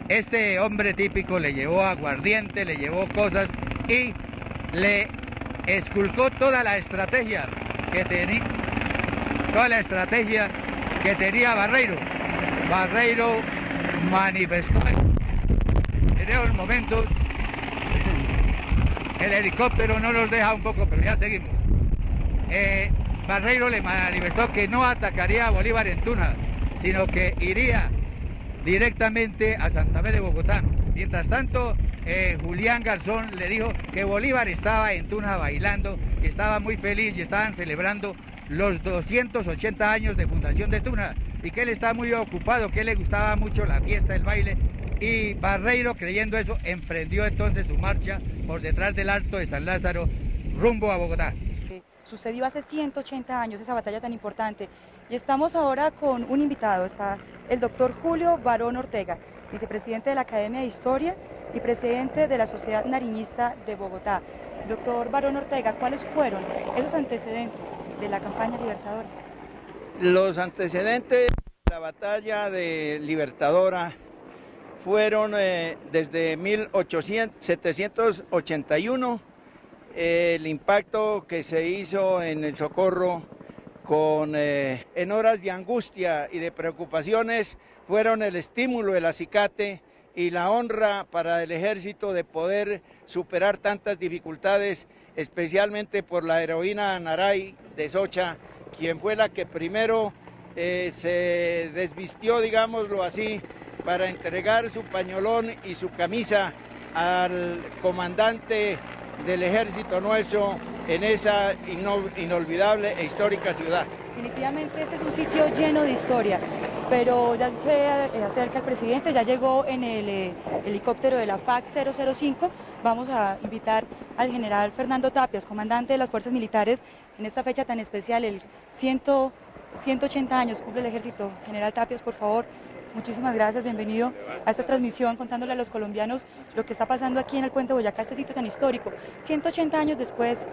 este hombre típico le llevó aguardiente, le llevó cosas y le esculcó toda la estrategia que tenía Barreiro. Barreiro manifestó en esos momentos, el helicóptero no nos deja un poco, pero ya seguimos. Barreiro le manifestó que no atacaría a Bolívar en Tunja, sino que iría directamente a Santa Fe de Bogotá. Mientras tanto, Julián Garzón le dijo que Bolívar estaba en Tunja bailando, que estaba muy feliz y estaban celebrando los 280 años de fundación de Tunja y que él estaba muy ocupado, que le gustaba mucho la fiesta, el baile. Y Barreiro, creyendo eso, emprendió entonces su marcha por detrás del Alto de San Lázaro rumbo a Bogotá. sucedió hace 180 años, esa batalla tan importante. Y estamos ahora con un invitado, está el doctor Julio Barón Ortega, vicepresidente de la Academia de Historia y presidente de la Sociedad Nariñista de Bogotá. Doctor Barón Ortega, ¿cuáles fueron esos antecedentes de la campaña libertadora? Los antecedentes de la batalla de Libertadora fueron desde 1781, el impacto que se hizo en el Socorro en horas de angustia y de preocupaciones fueron el estímulo del acicate y la honra para el ejército de poder superar tantas dificultades, especialmente por la heroína Naray de Socha, quien fue la que primero se desvistió, digámoslo así, para entregar su pañolón y su camisa al comandante del ejército nuestro en esa inolvidable e histórica ciudad. Definitivamente este es un sitio lleno de historia, pero ya se acerca el presidente, ya llegó en el helicóptero de la FAC 005. Vamos a invitar al general Fernando Tapias, comandante de las fuerzas militares, en esta fecha tan especial, el 180 años cumple el ejército. General Tapias, por favor. Muchísimas gracias, bienvenido a esta transmisión contándole a los colombianos lo que está pasando aquí en el Puente Boyacá, este sitio tan histórico. 180 años después,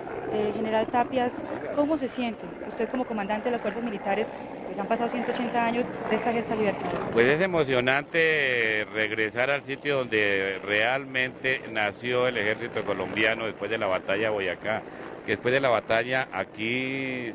General Tapias, ¿cómo se siente usted como comandante de las fuerzas militares? Pues han pasado 180 años de esta gesta libertadora. Pues es emocionante regresar al sitio donde realmente nació el ejército colombiano después de la batalla de Boyacá, que después de la batalla aquí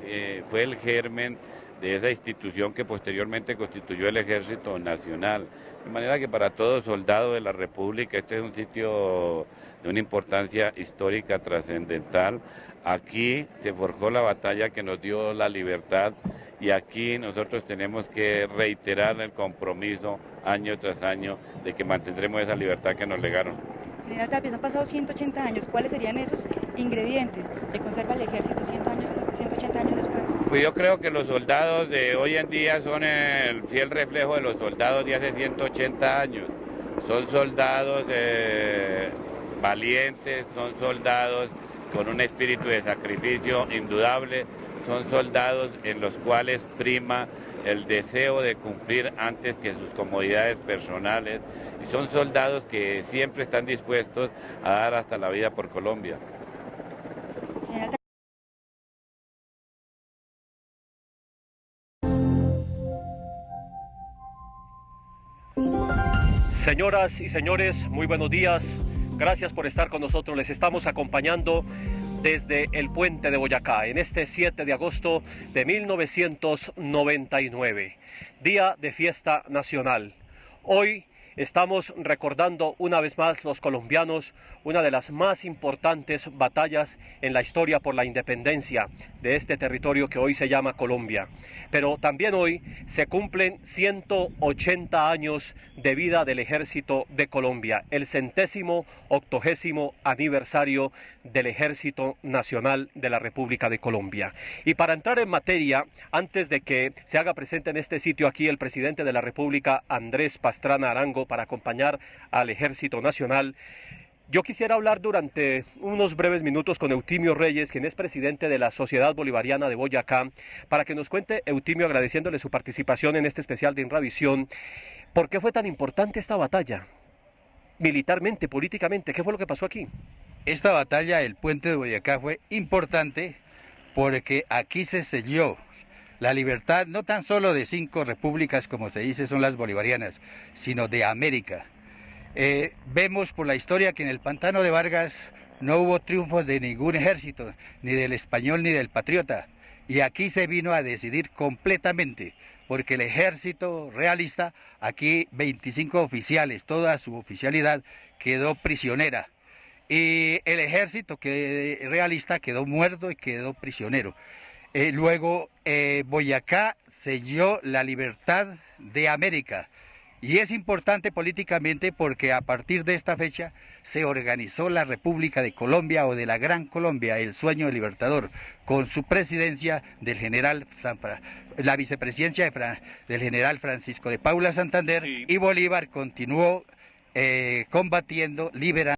fue el germen de esa institución que posteriormente constituyó el Ejército Nacional. De manera que para todo soldado de la República este es un sitio de una importancia histórica trascendental. Aquí se forjó la batalla que nos dio la libertad y aquí nosotros tenemos que reiterar el compromiso año tras año de que mantendremos esa libertad que nos legaron. General Tapias, han pasado 180 años, ¿cuáles serían esos ingredientes que conserva el ejército 180 años después? Pues yo creo que los soldados de hoy en día son el fiel reflejo de los soldados de hace 180 años. Son soldados valientes, son soldados con un espíritu de sacrificio indudable, son soldados en los cuales prima el deseo de cumplir antes que sus comodidades personales y son soldados que siempre están dispuestos a dar hasta la vida por Colombia. Señoras y señores, muy buenos días. Gracias por estar con nosotros. Les estamos acompañando desde el Puente de Boyacá en este 7 de agosto de 1999, día de fiesta nacional. Hoy estamos recordando una vez más los colombianos una de las más importantes batallas en la historia por la independencia de este territorio que hoy se llama Colombia. Pero también hoy se cumplen 180 años de vida del Ejército de Colombia, el 180º aniversario del Ejército Nacional de la República de Colombia. Y para entrar en materia, antes de que se haga presente en este sitio aquí el presidente de la República, Andrés Pastrana Arango, para acompañar al Ejército Nacional, yo quisiera hablar durante unos breves minutos con Eutimio Reyes, quien es presidente de la Sociedad Bolivariana de Boyacá, para que nos cuente, Eutimio, agradeciéndole su participación en este especial de Inravisión, ¿por qué fue tan importante esta batalla? Militarmente, políticamente, ¿qué fue lo que pasó aquí? Esta batalla, el Puente de Boyacá, fue importante porque aquí se selló la libertad no tan solo de 5 repúblicas, como se dice, son las bolivarianas, sino de América. Vemos por la historia que en el Pantano de Vargas no hubo triunfos de ningún ejército, ni del español ni del patriota, y aquí se vino a decidir completamente, porque el ejército realista, aquí 25 oficiales, toda su oficialidad quedó prisionera, y el ejército realista quedó muerto y quedó prisionero. Luego Boyacá selló la libertad de América. Y es importante políticamente porque a partir de esta fecha se organizó la República de Colombia o de la Gran Colombia, el sueño del libertador, con su presidencia del general la vicepresidencia del general Francisco de Paula Santander, sí. Y Bolívar continuó combatiendo, liberando.